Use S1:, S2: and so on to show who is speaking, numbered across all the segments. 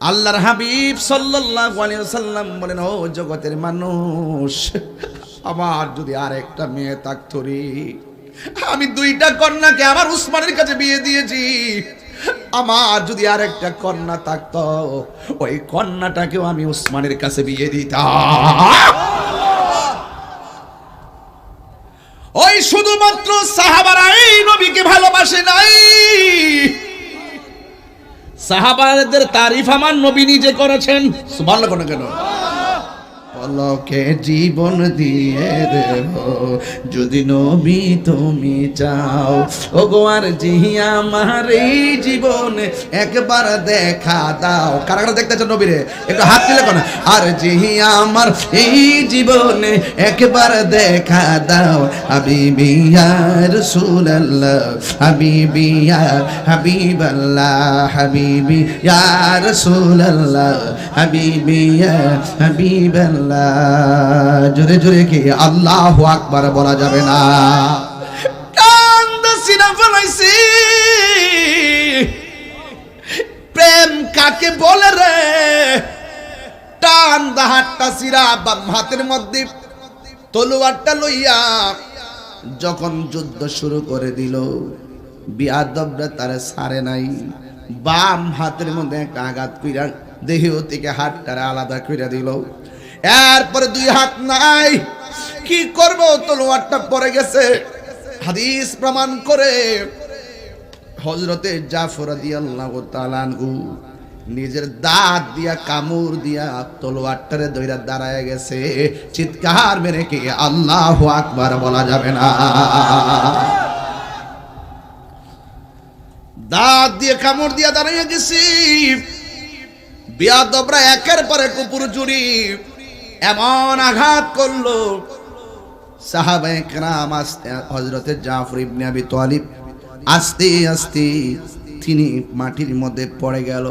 S1: আল্লাহর হাবিব সাল্লাল্লাহু আলাইহি ওয়াসাল্লাম বলেন, ও জগতের মানুষ, আমার যদি আর একটা মেয়ে থাকতো রে, আমি দুইটা কন্যাকে আমার উসমানের কাছে বিয়ে দিয়েছি, আমার যদি আর একটা কন্যা থাকতো ওই কন্যাটাকেও আমি উসমানের কাছে বিয়ে দিতাম। ওই শুধুমাত্র সাহাবারা এই নবীকে ভালোবাসে নাই, সাহাবাদের তারিফ আমার নবী নিজে করেছেন। সুবহানাল্লাহ কেন? পলকে জীবন দিয়ে দেব যদি নবী তুমি চাও, ওগো আর জিয়া আমার এই জীবনে একবার দেখা দাও। কারা কারা দেখতে চান নবীরে? একটু হাত দিলে কোন। আর জিয়া আমার এই জীবনে একবার দেখা দাও, হাবিবি ইয়া রাসূলুল্লাহ, হাবিবি ইয়া হাবিবাল্লাহ, হাবিবি ইয়া রাসূলুল্লাহ, হাবিবি ইয়া হাবিবাল্লাহ। জোরে জোরে কি আল্লাহু আকবার বলা যাবে না? কান্দাসি না ফলাইছি, প্রেম কাকে বলে রে? টান দাহাটটা সিরা বাম হাতের মধ্যে তলোয়ারটা লইয়া যখন যুদ্ধ শুরু করে দিল, বিয়াদবরা তারে ছাড়ে নাই, বাম হাতের মধ্যে একটা আঘাত কইরা দেহ থেকে হাতটারে আলাদা কইরা দিল। এরপরে দুই হাত নাই, কি করব? তলোয়ারটা পড়ে গেছে। হাদিস প্রমাণ করে হযরতে জাফর রাদিয়াল্লাহু তাআলা আনহু নিজের দাঁত দিয়া কামড় দিয়া তলোয়ারটারে ধইরা দাঁড়ায় গেছে। চিৎকার মেরে কি আল্লাহু আকবার বলা যাবে না? দাঁত দিয়ে কামড় দিয়া দাঁড়ায় গেছি। বিয়াদবরা একের পর এক উপর জুড়ি এমন আঘাত করলো, সাহাবায়ে কেরাম আস্তে হযরতে জাফর ইবনে আবি তালিব আস্তে আস্তে তিনি মাটির মধ্যে পড়ে গেল।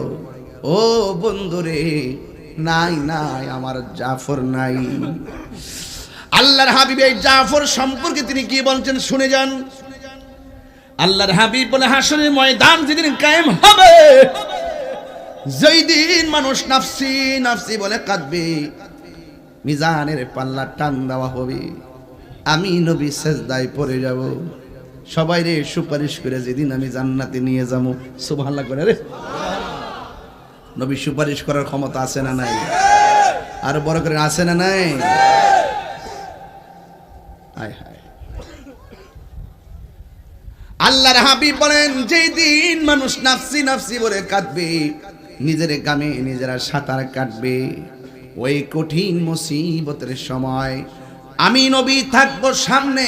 S1: ও বন্ধুরে, নাই নাই আমার জাফর নাই। আল্লাহর হাবিব এই জাফর সম্পর্কে তিনি কি বলছেন শুনে যান। আল্লাহর হাবিব বলে, হাসরের ময়দান যেদিন কায়েম হবে, যেই দিন মানুষ নাফসি নাফসি বলে কাঁদবে, মিজানের পাল্লা টান দেওয়া হবে, আমি নবী সেজদায় পড়ে যাব, সবাই রে সুপারিশ করে যেদিন আমি জান্নাতে নিয়ে যাব। সুবহানাল্লাহ করে রে। নবী সুপারিশ করার ক্ষমতা আছে না নাই? আর বড় করে আছে না নাই? হায় হায়। আল্লাহর হাবিব বলেন, যেই দিন মানুষ নাফসি নাফসি বলে কাঁদবে, নিজের গামে নিজেরা সাঁতার কাটবে, ওই কঠিন মুসিবতের সময় আমি নবী থাকবো সামনে,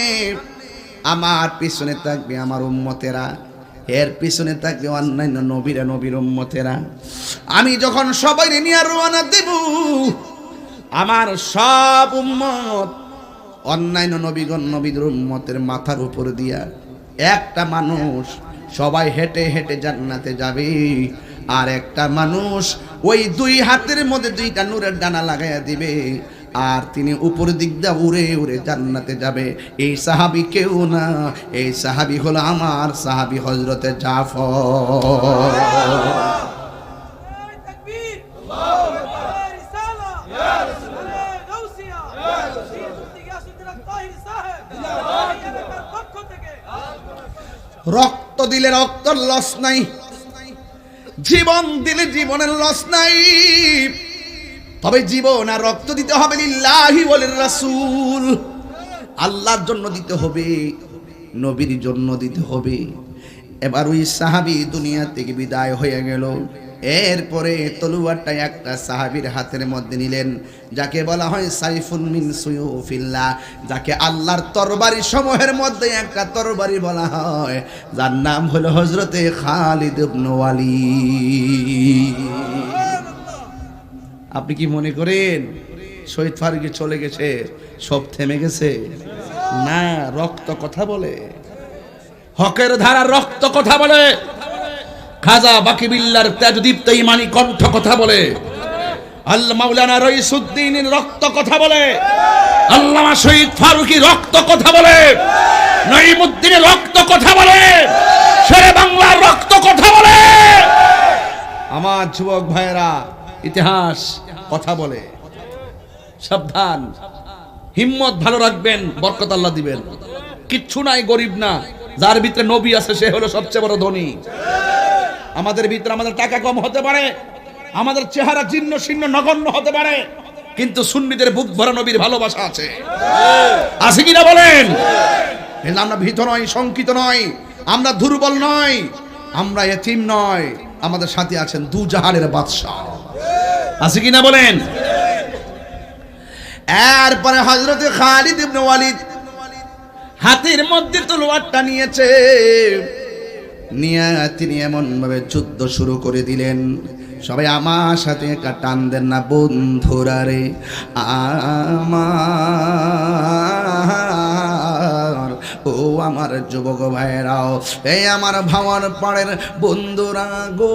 S1: আমার পিছনে থাকবে আমার উম্মতেরা, এর পিছনে থাকবে অন্যান্য নবীরা, নবীর উম্মতেরা। আমি যখন সবাই নিয়ে রওনা দেব, আমার সব উম্মত অন্যান্য নবীগণ নবীর উম্মতের মাথার উপর দিয়া একটা মানুষ, সবাই হেঁটে হেঁটে জান্নাতে যাবে, আর একটা মানুষ ওই দুই হাতের মধ্যে দুইটা নূরের ডানা লাগাইয়া দিবে, আর তিনি উপর দিক দিয়ে উড়ে উড়ে জান্নাতে যাবে। এই সাহাবী কেউ না, এই সাহাবী হলো আমার সাহাবী হযরতে জাফর। রক্ত দিলে রক্তর লস নাই, জীবন দিলে জীবনের লস নাই, তবে জীবন আর রক্ত দিতে হবে লিল্লাহি ওয়াল রাসূল, আল্লাহর জন্য দিতে হবে, নবীর জন্য দিতে হবে। এবার ওই সাহাবী দুনিয়া থেকে বিদায় হয়ে গেল। এরপরে তলোয়ারটা একটা সাহাবীর হাতের মধ্যে নিলেন, যাকে বলা হয় সাইফুন মিন সুয়ুফিল্লাহ, যাকে আল্লাহর তরবারি সমূহের মধ্যে একটা তরবারি বলা হয়, যার নাম হলো হযরতে খালিদ ইবনে ওয়ালিদ। আপনি কি মনে করেন শহীদ ফারুকী চলে গেছে, সব থেমে গেছে? না, রক্ত কথা বলে, হকের ধারা রক্ত কথা বলে, খাজা বাকিবিল্লার তেজদীপ্ত ইমানি কণ্ঠ কথা বলে, আল্লাহ মাওলানা রইসুদ্দিনের রক্ত কথা বলে, আল্লামা শহীদ ফারুকী রক্ত কথা বলে, নঈমুদ্দিনের রক্ত কথা বলে, শেরে বাংলার রক্ত কথা বলে। আমার যুবক ভাইয়েরা, ইতিহাস কথা বলে, সাবধান। হিম্মত ভালো রাখবেন, বরকত আল্লাহ দিবেন। কিচ্ছু নাই, গরিব না। যার ভিতরে নবী আছে সে হলো সবচেয়ে বড় ধনী। আমাদের ভিতরে আমাদের টাকা কম হতে পারে, আমাদের চেহারা জীর্ণ শীর্ণ নগণ্য হতে পারে, কিন্তু সুন্নিদের বুক ভরা নবীর ভালোবাসা আছে। আছে কিনা বলেন? আমরা ভীত নয়, শঙ্কিত নয়, আমরা দুর্বল নয়, আমরা এতিম নয়। আমাদের সাথে আছেন দু জাহানের বাদশা। আছে কিনা বলেন? এরপরে হযরত খালিদ ইবনে ওয়ালিদ হাতের মধ্যে তলোয়ারটা নিয়েছে, নিয়ে তিনি এমন ভাবে যুদ্ধ শুরু করে দিলেন। সবাই আমার সাথে একটা টান দেন না বন্ধুরা রে, আমার ও আমার যুবক ভাইরাও, এই আমার ভাওয়ার পাড়ের বন্ধুরা গো,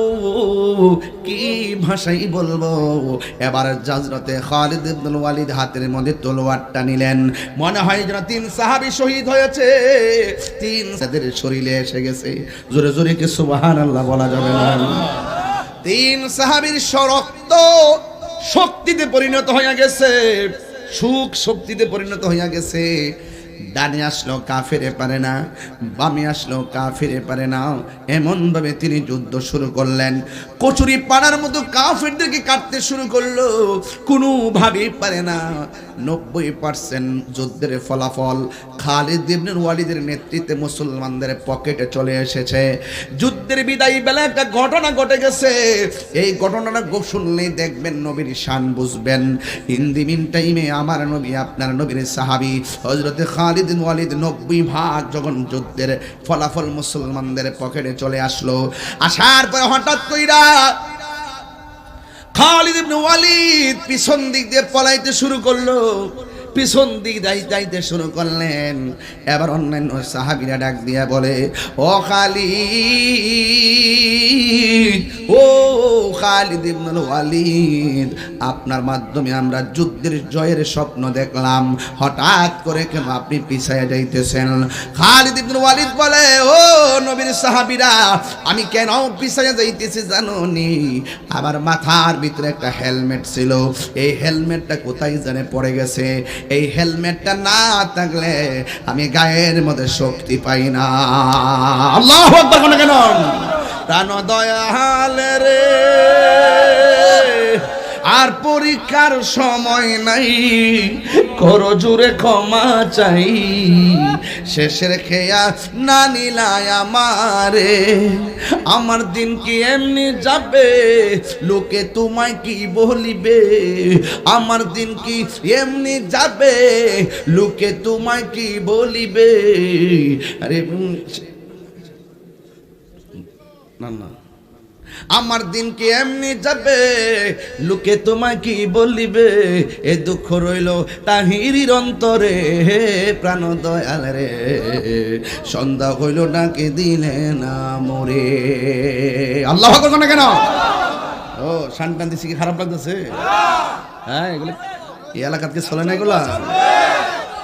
S1: কি ভাষাই বলবো। এবার হযরতে খালিদ ইবনে ওয়ালিদ হাতের মধ্যে তলোয়ারটা নিলেন। মনে হয় যেন 3 সাহাবী শহীদ হয়েছে, 3 তাদের শরীরে এসে গেছে। জোরে জোরে কি সুবহানাল্লাহ বলা যাবে না? 3 সাহাবীর রক্ত শক্তিতে পরিণত হয়ে গেছে, সুখ শক্তিতে পরিণত হয়ে গেছে। ডানে আসলো কাফেরে পারে না, বামে আসলো কাফেরে পারে না, এমন ভাবে তিনি যুদ্ধ শুরু করলেন। কচুরি পাড়ার মতো কাফেরদেরকে কাটতে শুরু করলো, কোনোভাবেই পারে না। 90% যুদ্ধের ফলাফল খালিদ ইবনে ওয়ালিদের নেতৃত্বে মুসলমানদের পকেটে চলে এসেছে। যুদ্ধের বিদায়ী বেলা একটা ঘটনা ঘটে গেছে। এই ঘটনাটা শুনলেই দেখবেন নবীর শান বুঝবেন। ইন দি মিন টাইমে আমার নবী, আপনার নবীর সাহাবী হযরতে খালিদ ইবনে ওয়ালিদ 90% যখন যুদ্ধের ফলাফল মুসলমানদের পকেটে চলে আসলো, আসার পর হঠাৎ কইরা খালিদ ইবনে ওয়ালিদ পিছন দিক দিয়ে পলাইতে শুরু করলো, পিছন দিক যাইতে শুরু করলেন। এবার অন্যান্য সাহাবীরা ডাক দিয়া বলে, ও খালিদ, ও খালিদ ইবনে ওয়ালিদ, আপনার মাধ্যমে আমরা যুদ্ধের জয়ের স্বপ্ন দেখলাম, হঠাৎ করে কেন আপনি পিছায়া যাইতেছেন? খালিদ ইবনে ওয়ালিদ বলে, ও নবীর সাহাবীরা, আমি কেন পিছায়া যাইতেছি জানো নি? আমার মাথার ভিতরে একটা হেলমেট ছিল, এই হেলমেটটা কোথায় জানে পড়ে গেছে। এই হেলমেটটা না থাকলে আমি গায়ের মধ্যে শক্তি পাই না। আল্লাহু আকবার কোন কেন? প্রাণ দয়াল রে, আর পরীক্ষার সময় নাই, করো জোরে ক্ষমা চাই, শেষের খেয়া না নিলায় আমারে, আমার দিন কি এমনি যাবে, লোকে তোমায় কি বলিবে, আমার দিন কি এমনি যাবে, লোকে তোমায় কি বলিবে। আরে না না, আমার দিন কি এমনি যাবে, লোকে তোমায় কি বলিবে, এ দুঃখ রইল তাহিরির অন্তরে, প্রাণ দয়াল রে, সন্ধ্যা হইল ডাকে দিলে না মোরে। আল্লাহু আকবার না কেন? ও শানটান দিছি, কি খারাপ লাগতেছে? হ্যাঁ, এগুলো এই এলাকাতে চলে না, এগুলা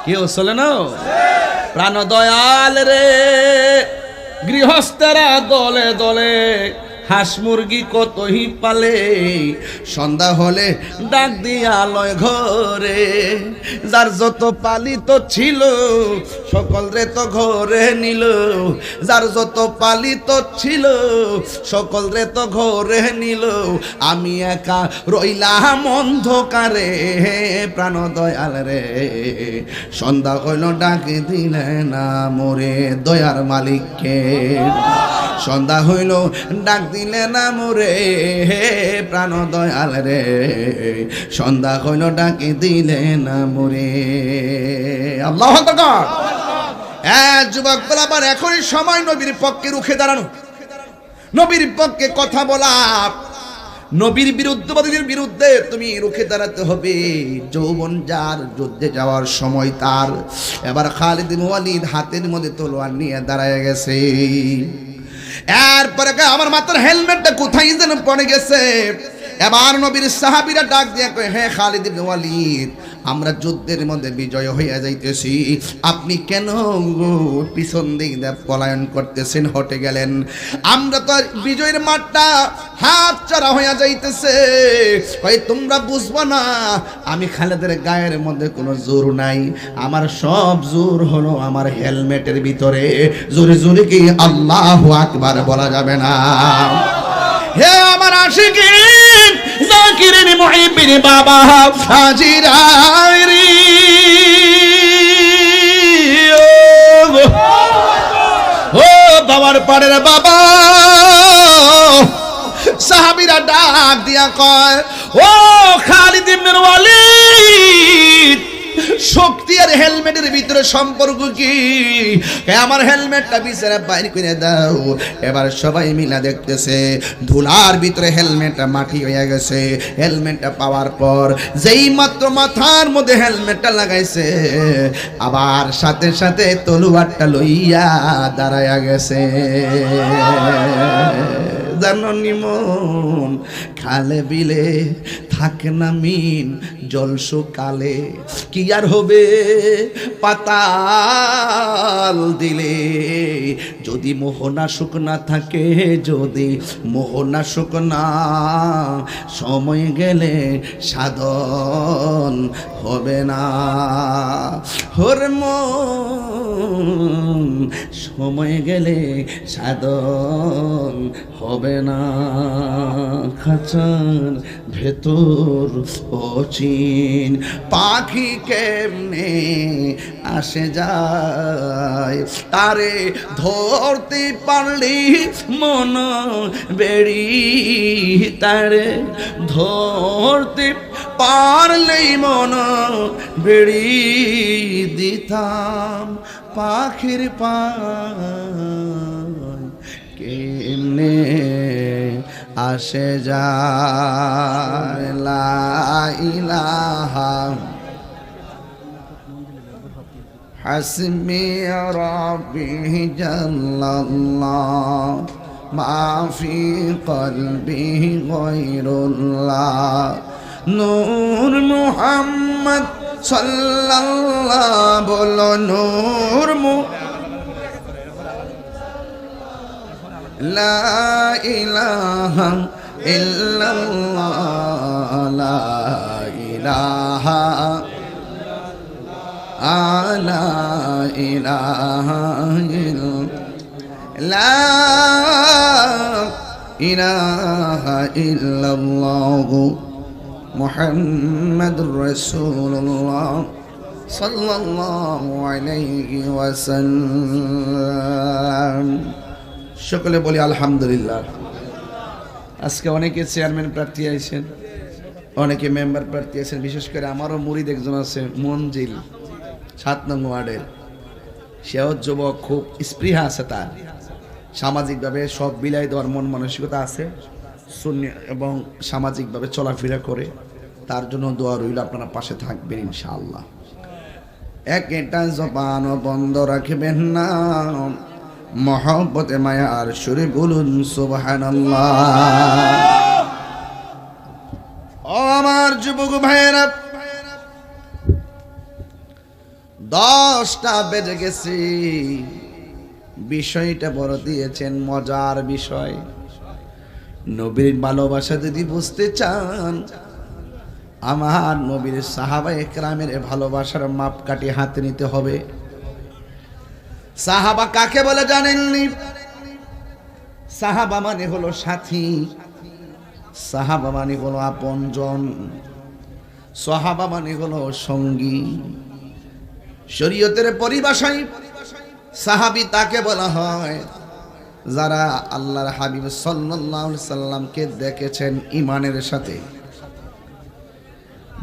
S1: কেউ চলে না। প্রাণ দয়াল রে, গৃহস্থেরা দলে দলে হাঁস মুরগি কতই পালে, সন্ধ্যা হলে ডাক দিয়া লয় ঘরে, যার যত পালিত ছিল সকল রে তো ঘরে নিল, যার যত পালিত ছিল সকল রে তো ঘরে নিল, আমি একা রইলাম অন্ধকারে, প্রাণ দয়াল রে, সন্ধ্যা হইল ডাক দিলে না মোরে, দয়ার মালিককে সন্ধ্যা হইল ডাক দিলে না মোরে, প্রাণ দয়াল রে, সন্ধ্যা হইল ডাকে দিলে না মোরে। আল্লাহু আকবার। যুবক বলাবার এখনই সময় নবীর পক্ষে রুখে দাঁড়ানো, নবীর পক্ষে কথা বলা, নবীর বিরুদ্ধবাদীদের বিরুদ্ধে তুমি রুখে দাঁড়াতে হবে। যৌবন যার, যুদ্ধে যাওয়ার সময় তার। এবার খালিদ ইবনে ওয়ালিদ হাতের মধ্যে তলোয়ার নিয়ে দাঁড়ায় গেছে। এরপরে আমার মাথার হেলমেটটা কোথায় যেন পড়ে গেছে। এবার নবীর সাহাবীরা ডাক দিয়ে কয়, হে খালিদ ইবনে ওয়ালিদ, আমরা যুদ্ধের মধ্যে বিজয় হইয়া যাইতেছি, আপনি কেন পিছন দিক দিয়ে পলায়ন করতেছেন, হটে গেলেন? আমরা তো বিজয়ের মাঠটা হাত ছাড়া হইয়া যাইতেছে। কই তোমরা বুঝবা না, আমি খালেদের গায়ের মধ্যে কোনো জোর নাই, আমার সব জোর হলো আমার হেলমেটের ভিতরে। জোরে জোরে কি আল্লাহু আকবার বলা যাবে না? হে আমার আশিকিন জাকিরিন মুহিব্বিন বাবা হাজিরাইরি, ও বাবার পাড়ের বাবা। সাহাবীরা ডাক দিয়া কয়, ও খালিদ ইবনে ওয়ালিদ, শক্তি আর হেলমেটের ভিতরে সম্পর্ক কি? আমার হেলমেটটা বিছানা বাইর করে দাও। এবার সবাই মিলা দেখতেছে ধুলার ভিতরে হেলমেটটা মাটি হয়ে গেছে। হেলমেটটা পাওয়ার পর যেই মাত্র মাথার মধ্যে হেলমেটটা লাগাইছে, আবার সাথে সাথে তলোয়ারটা লইয়া দাঁড়ায়া গেছে। জাননি মন, খালে বিলে থাকে না মিন, জল শুকালে কি আর হবে পাতাল দিলে। যদি মোহনা শুকনা থাকে, যদি মোহনা শুকনা, সময় গেলে সাধন হবে না। হোর মন, সময় গেলে সাধন হবে না। খাঁচার ভেতর অচিন পাখি কেমনে আসে যায়, তারে ধরতে পারলি মন বেড়ি, তারে ধরতে পারলেই মন বেড়ি দিতাম পাখির পায় কেমনে আসে যায়। লা ইলাহা হাসবি রাব্বি জাল্লাল্লাহ মা ফি কলবি গায়রুল্লাহ। নূর মুহাম্মদ সাল্লাল্লাহ, বলো নূর লা ইলাহা ইল্লাল্লাহ, লা ইলাহা লা ইলাহা লা ইলাহা ইল্লাল্লাহ মুহাম্মাদুর রাসূলুল্লাহ সাল্লাল্লাহু আলাইহি ওয়াসাল্লাম। সকলে বলি আলহামদুলিল্লাহ। আজকে অনেকে চেয়ারম্যান প্রার্থী আছেন, অনেকে মেম্বার প্রার্থী আছেন। বিশেষ করে আমারও মুরিদ একজন আছে, মঞ্জিল ৭ নং ওয়ার্ডের। সেও যুবক, খুব স্পৃহা আছে তার, সামাজিকভাবে সব বিলাই দেওয়ার মন মানসিকতা আছে, সুন্নি এবং সামাজিকভাবে চলাফেরা করে। তার জন্য দোয়া রইল, আপনারা পাশে থাকবেন ইনশাআল্লাহ। একটা জবানও বন্ধ রাখবেন না, মহব্বতে মায়ার সুরে বলুন সুবহানাল্লাহ। ও আমার যুবক ভাইয়েরা, 10টা বেজে গেছে। বিষয়টা বড় দিয়েছেন, মজার বিষয়। নবীর ভালোবাসা যদি বুঝতে চান, আমার নবীর সাহাবায়ে কেরামের ভালোবাসার মাপকাঠি হাতে নিতে হবে। সাহাবা কাকে বলে জানেননি? সাহাবা মানে হলো সাথী, সাহাবা মানে হলো আপনজন, সাহাবা মানে হলো সঙ্গী। শরীয়তের পরিভাষায় সাহাবী তাকে বলা হয় যারা আল্লাহর হাবিব সাল্লাল্লাহু আলাইহি সাল্লামকে দেখেছেন ঈমানের সাথে,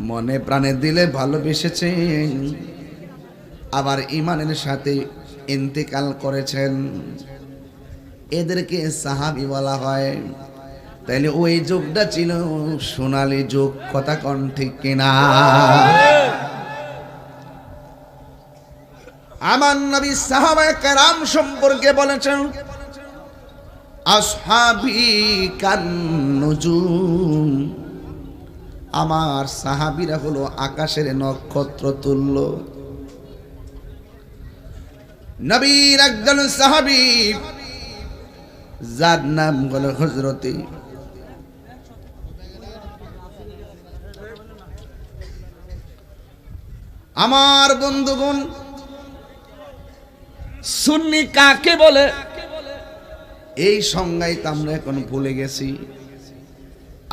S1: মনে প্রাণে দিলে ভালোবেসেছেন, আবার ঈমানের সাথে ইন্তেকাল করেছেন, এদেরকে সাহাবী বলা হয়। তাইলে ওই যুগটা ছিল সোনালী যুগ, কথা কোন ঠিক কিনা? আমার নবী সাহাবায়ে কেরাম সম্পর্কে বলেছেন, আসহাবি কান নুজুম, আমার সাহাবীরা হলো আকাশের নক্ষত্র তুল্য। নবীর একজন সাহাবী যার নাম হলো হযরতে আমার বন্ধুগণ, সুন্নি কাকে বলে এই সংজ্ঞায় তো আমরা এখন ভুলে গেছি।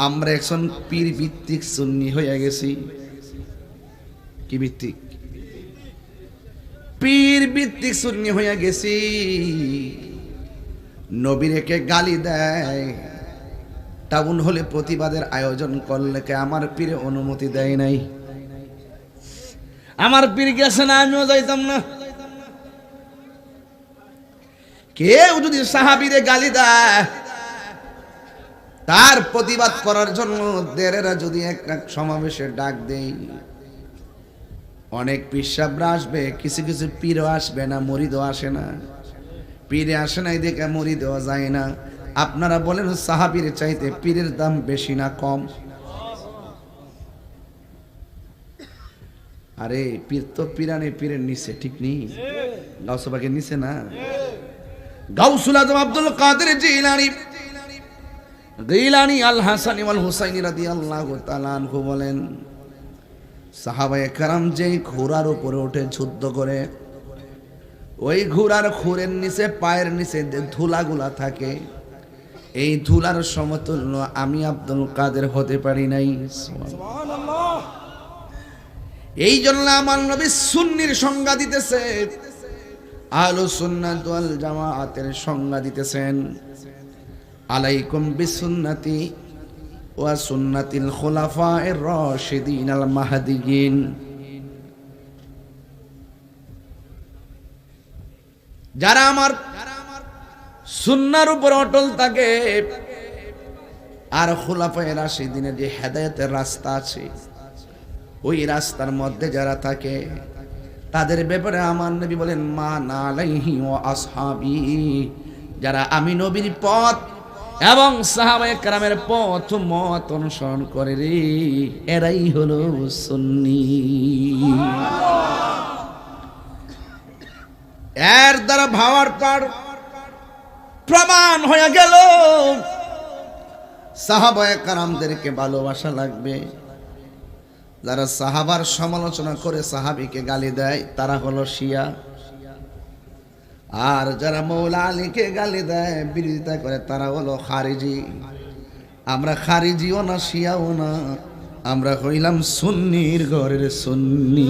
S1: আমরা এখন পীর ভিত্তিক সুন্নি হয়ে গেছি। কি ভিত্তিক? পীর ভিত্তিক সুন্নি হয়ে গেছি। নবীকে গালি দেয়, টাউন হলে প্রতিবাদের আয়োজন করলে কে আমার পীরে অনুমতি দেয় নাই। আমার পীর গেছে না, আমিও যাইতাম না। কেউ যদি সাহাবীরে গালি দেয়, তার প্রতিবাদ করার জন্য দেরেরা যদি একটা সমাবেশে ডাক দেই, অনেক পীরসাবরা আসবে, কিছু কিছু পীরও আসবে না, মুরিদও আসে না। পীরে আসে না দেখে মুরিদও যায় না। আপনারা বলেন সাহাবীর চাইতে পীরের দাম বেশি না কম? আরে পীর তো পীরানে পীরের নিচে, ঠিক নেই? গাউসবাগের নিচে না। গাউসুল আজম আব্দুল কাদের জিলানী আল হাসানি ওয়াল হুসাইনি রাদিয়াল্লাহু তাআলা আনহু বলেন, সাহাবায়ে কেরাম যে ঘোড়ার উপরে উঠে যুদ্ধ করে, ওই ঘোড়ার খুরের নিচে পায়ের নিচে যে ধুলাগুলা থাকে, এই ধুলার সমতুল্য আমি আব্দুল কাদের হতে পারি নাই। সুবহানাল্লাহ। এই জন্য আমার নবী সুন্নির সংজ্ঞা দিতেছে, আহলুস সুন্নাত ওয়াল জামাআতের সংজ্ঞা দিতেছেন, আলাইকুম বিসুন্নতি ওয়া সুন্নাতিল খুলাফায়ে রাশিদিন আল মাহদিয়িন। যারা আমার সুন্নাহর উপর অটল থাকে আর খুলাফায়ে রাশিদিনের যে হেদায়েতের রাস্তা আছে, ওই রাস্তার মধ্যে যারা থাকে তাদের ব্যাপারে আমার নবী বলেন, মান আলাইহি ওয়া আসহাবি, যারা আমি নবীর পথ এবং সাহাবায়ে কেরামের পথ মত অনুসরণ করে রে, এরাই হলো সুন্নি। এর দ্বারা ভাবার পর প্রমাণ হয়ে গেল সাহাবায়ে কেরামদেরকে ভালোবাসা লাগবে। যারা সাহাবার সমালোচনা করে সাহাবীকে গালি দেয় তারা হলো শিয়া, আর যারা মৌলা আলীকে গালি দেয়, বিরোধিতা করে, তারা হলো খারিজি। আমরা খারিজিও না, শিয়াও না, আমরা হইলাম সুন্নির ঘরের সুন্নি।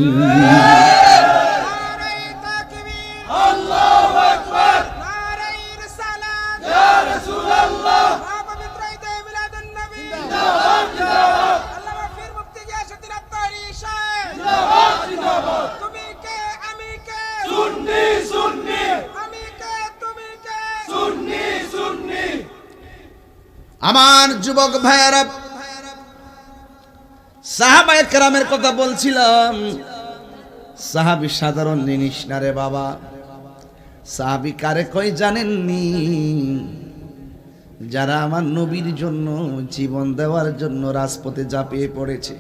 S1: আমার যুবক ভাইয়েরা, সাহাবায়ে কেরামের কথা বলছিলাম। সাহাবী সাধারণ জিনিস না রে বাবা। সাহাবী কারে কই জানেননি? যারা আমার নবীর জন্য জীবন দেওয়ার জন্য রাজপথে ঝাঁপিয়ে পড়েছে।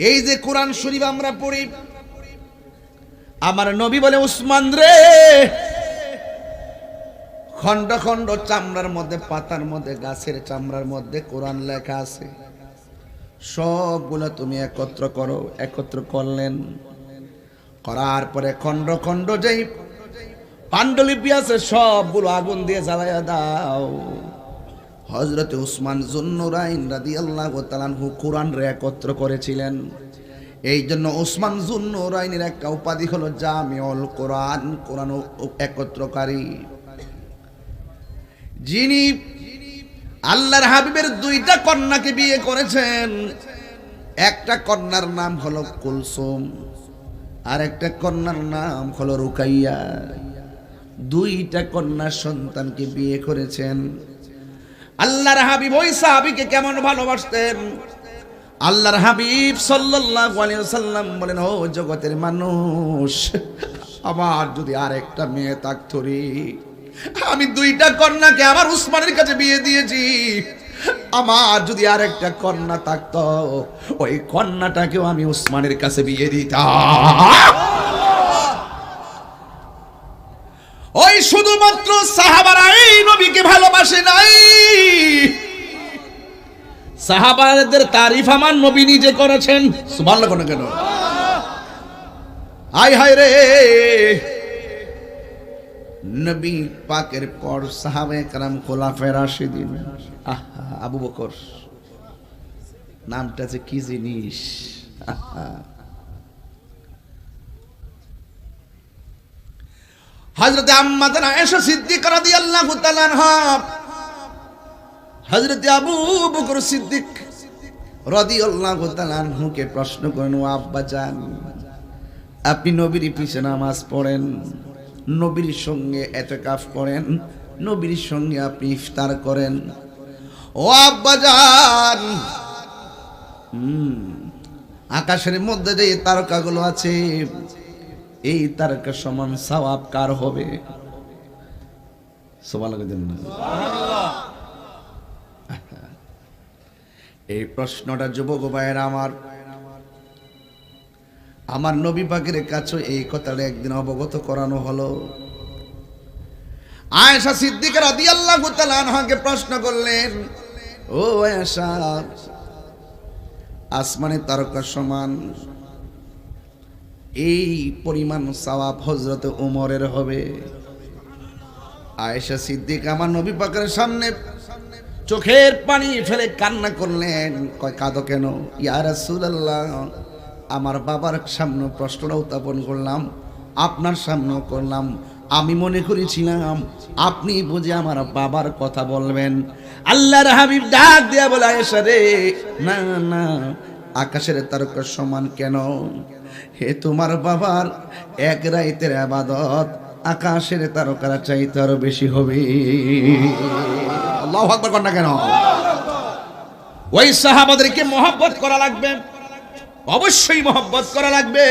S1: এই যে কোরআন শরীফ আমরা পড়ি, আমার নবী বলে, উসমান রে, খন্ড খন্ড চামড়ার মধ্যে, পাতার মধ্যে, গাছের চামড়ার মধ্যে কোরআন লেখা আছে, সবগুলো তুমি একত্র করো। একত্র করলেন, করার পরে খন্ড খন্ড যেই পাণ্ডুলিপি আছে সবগুলো আগুন দিয়ে জ্বালাইয়া দাও। হযরতে উসমান যুন্নুরাইন রাদিয়াল্লাহু তাআলা আনহু কোরআন রে একত্র করেছিলেন। এই জন্য উসমান যুন্নুরাইনের একটা উপাধি হলো জামিউল কোরআন, কোরআন একত্রকারী। যিনি আল্লাহর হাবিবের দুইটা কন্যাকে বিয়ে করেছেন, একটা কন্যার নাম হলো কুলসুম আর একটা কন্যার নাম হলো রুকাইয়া। দুইটা কন্যা সন্তানকে বিয়ে করেছেন। আল্লাহর হাবিব ওই সাহাবীকে কেমন ভালোবাসতেন? আল্লাহর হাবিব সাল্লাল্লাহু আলাইহি ওয়াসাল্লাম বলেন, ও জগতের মানুষ, আমার যদি আরেকটা মেয়ে থাকতো রে, আমি দুইটা কন্যাকে আমার উসমানের কাছে বিয়ে দিয়েছি, আমার যদি আর একটা কন্যা থাকতো, ওই কন্যাটাকেও আমি উসমানের কাছে বিয়ে দিতাম। ওই শুধুমাত্র সাহাবারা এই নবীকে ভালোবাসে নাই, সাহাবাদের তারিফ আমার নবী নিজে করেছেন। সুবহানাল্লাহ কোন কেন? হায় হায় রে, নবী পাকের পর সাহাবায়ে কেরাম খোলাফায়ে রাশিদিন, আবু বকর নামটা যে কি জিনিস, হযরত আম্মা জানা আয়েশা সিদ্দিকা রাদিয়াল্লাহু তাআলা আনহা, হযরত আবু বকর সিদ্দিক রাদিয়াল্লাহু তাআলা আনহুকে প্রশ্ন করেন, ও আব্বা জান, আপনি নবীর পিছে নামাজ পড়েন, নবীর সঙ্গে ইতিকাফ করেন, নবীর সঙ্গে আপনি ইফতার করেন, ও আব্বা জান, আকাশের মধ্যে যে তারকাগুলো আছে, এই তারকা সমান সওয়াব কার হবে? সুবহানাল্লাহ। এই প্রশ্নটা যুবক ভাইয়েরা আমার নবী পাকের কাছে এই কথাটা একদিন অবগত করানো হলো। আয়েশা সিদ্দিকা রাদিয়াল্লাহু তাআলা আনহাকে প্রশ্ন করলেন, ও আয়েশা, আসমানে তারকা সমান এই পরিমাণ সওয়াব হযরত ওমরের হবে? আয়েশা সিদ্দিকা আমার নবী পাকের সামনে চোখের পানি ফেলে কান্না করলেন, কয় কাঁদো কেন? ইয়া রাসূলুল্লাহ, আমার বাবার সামনে প্রশ্নটা উত্থাপন করলাম, আপনার সামনেও করলাম, আমি মনে করেছিলাম আপনি বুঝে আমার বাবার কথা বলবেন। আল্লাহর হাবিব ডাক দিয়া বলে, আয়েশা রে, না না, আকাশের তারকার সমান কেন? হে তোমার বাবার এক রাতের ইবাদত আকাশের তারকার চাইতে আরো বেশি হবে। আল্লাহু আকবার কর না কেন? ওই সাহাবাদেরকে মহব্বত করা লাগবে, অবশ্যই মহব্বত করা লাগবে।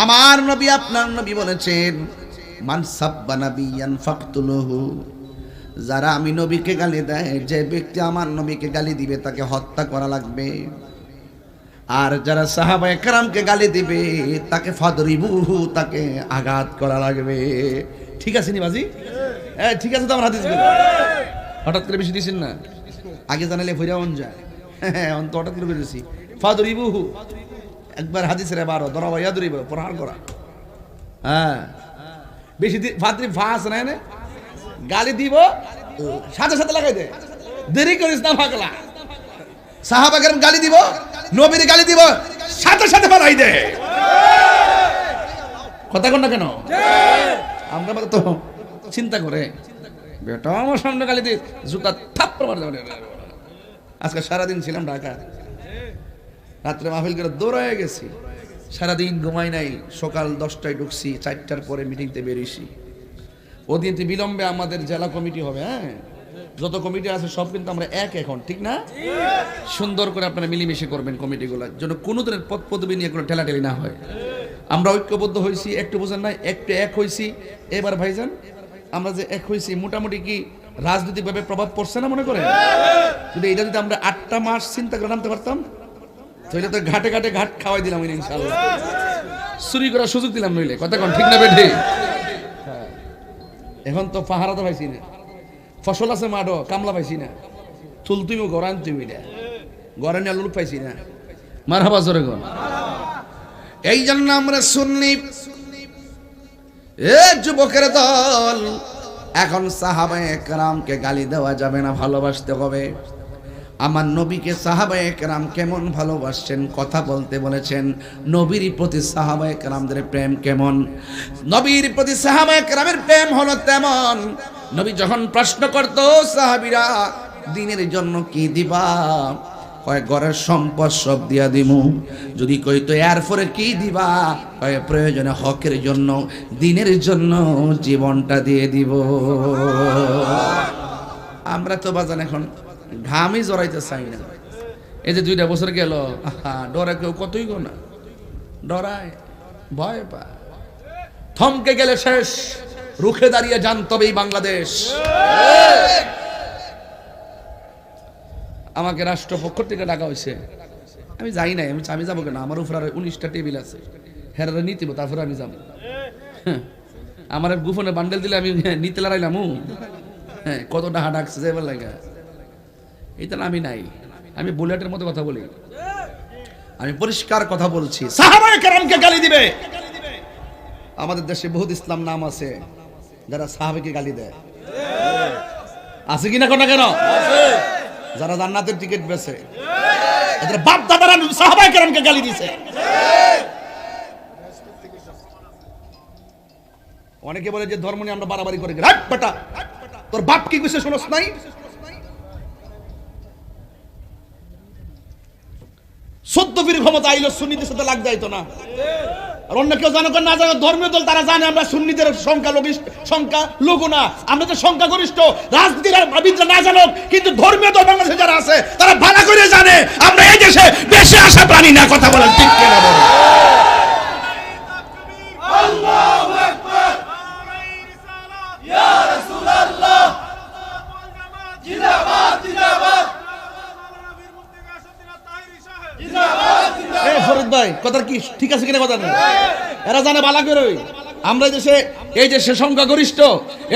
S1: আমার নবী আপনার নবী বলেছেন, মান সাব্বা নাবিয়ান ফাকতুলুহু, যারা আমি নবীকে গালি দেয়, যে ব্যক্তি আমার নবীকে গালি দিবে তাকে হত্যা করা লাগবে। আর যারা সাহাবায়ে কেরামকে গালি দিবে তাকে ফাদরিবুহু, তাকে আঘাত করা লাগবে। ঠিক আছে নি বাজি? ঠিক আছে তো আমার হাদিস গুলো হঠাৎ করে বেশি দিছেন না, আগে জানালে ফিরাউন যায়, অন্ত হঠাৎ করে বেশি। ফাদরিবুহু একবার হাদিসের 12 দরাবা ইয়াদরিব প্রহার করা, হ্যাঁ বেশি ফাদরি ফাস নাই না, গালি দিব সাথে সাথে লাগাই দে, দেরি করিস না পাগলা। সাহাবা কেরাম গালি দিব, নবীর গালি দিব, সাথে সাথে পালাই দে। কথা কন না কেন? আমরা তো চিন্তা করে বেটা আমার সামনে গালি দিয়ে জুতা থাপ্পড় মারতে পারে। আজকে সারাদিন ছিলাম ঢাকা, রাত্রে মাহফিল করে দৌড়ায় গেছি, সারাদিন ঘুমাই নাই, সকাল 10টায় ঢুকছি, 4টার পরে মিটিংতে বেরিয়েছি। ওদিন বিলম্বে আমাদের জেলা কমিটি হবে, হ্যাঁ যত কমিটি আছে সব কিন্তু আমরা এখন, ঠিক না? সুন্দর করে আপনারা মিলেমিশে করবেন কমিটিগুলো, যেন কোনো ধরনের পদ পদবি নিয়ে কোনো ঠেলাঠেলি না হয়। আমরা ঐক্যবদ্ধ হয়েছি, একটু বোঝেন নাই, একটু এক হয়েছি। এবার ভাইজান আমরা যে এক হয়েছি, মোটামুটি কি রাজনৈতিকভাবে প্রভাব পড়ছে না মনে করেন? যদি এটা যদি আমরা 8টা মাস চিন্তা করে নামতে পারতাম, তাহলে তো ঘাটে ঘাটে ঘাট খাওয়াই দিলাম ইনশাআল্লাহ, চুরি করার সুযোগ দিলাম নইলে। কথা কোন ঠিক না বেঠে? এখন তো পাহারা তো পাইছি না, ফসল আছে মাঠো, কামলা পাইছি না, চুল তুমিও গড়ান তুমি না, গড়ানি আলুর পাইছি না। মারহাবা জোরে গো। এই জন্য আমরা সুন্নি যুবকের দল, এখন সাহাবায়ে কেরামকে গালি দেওয়া যাবে না, ভালোবাসতে হবে। আমার নবীকে সাহাবায়ে কেরাম কেমন ভালোবাসছেন কথা বলতে বলেছেন। নবীর প্রতি সাহাবায়ে কেরামদের প্রেম কেমন? নবীর প্রতি সাহাবায়ে কেরামের প্রেম হলো তেমন, নবী যখন প্রশ্ন করত সাহাবীরা দিনের জন্য কি দিবা, কয় ঘরের সম্পদ সব দিয়া দিমু। যদি কইতো এরপরে কি দিবা, কয় প্রয়োজনে হকের জন্য, দিনের জন্য জীবনটা দিয়ে দিব। আমরা তো বাজান এখন ঘামই জড়াইতে চাই না। এই যে 2টা বছর গেল, ডরে কেউ কতই গো না, ডরায়, ভয় পায়, থমকে গেলে শেষ, রুখে দাঁড়িয়ে যান তবেই বাংলাদেশ। আমাকে রাষ্ট্রপক্ষ থেকে ডাকা হয়েছে, আমি যাই নাই। আমি যাবো কেন? আমার উপর আর 19টা টেবিল আছে, হেরারা নিতিব, তারপরে আমি যাবো। আমার গোপনে বান্ডেল দিলে আমি নিতে লড়াইলাম। হ্যাঁ, কত ডাহা ডাকছে যাইবার লাগে, এটা আমি নাই। আমি বুলেটের মতো কথা বলি, আমি পরিষ্কার কথা বলছি। সাহাবায়ে কেরামকে গালি দিবে। আমাদের দেশে বহুত ইসলাম নাম আছে যারা সাহাবাকে গালি দেয়, আছে কিনা কোনা কেন? যারা জান্নাতের টিকিট বেচে, এদের বাপ দাদারা সাহাবায়ে কেরামকে গালি দিছে। অনেকে বলে যে ধর্ম নিয়ে আমরা বাড়াবাড়ি করে গেলাম। বেটা, তোর বাপ কি কইছে শুনছ নাই? সদ্য ফিরে ক্ষমতা আইলো, সুন্নিদের সাথে লাগ যাইতো না। আর অন্য কেউ জানো না জানো, ধর্মীয় দল তারা জানে আমরা সুন্নিদের সংখ্যা লঘু না, আমরা তো সংখ্যা গরিষ্ঠ। রাজনীতির বিদ্যা না জানো, কিন্তু ধর্মীয় দল বাংলাদেশে যারা আছে তারা ভালো করে জানে আমরা এই দেশে বেশি আশা প্রাণী না। কথা বলেন ঠিক কিনা বলেন? আল্লাহু আকবার, ইয়া রাসূলুল্লাহ, জিন্দাবাদ জিন্দাবাদ। ফরিদ ভাই কথা কি ঠিক আছে কিনা? কথা নেই, এরা জানে বালা করে আমরা এই দেশে সংখ্যাগরিষ্ঠ,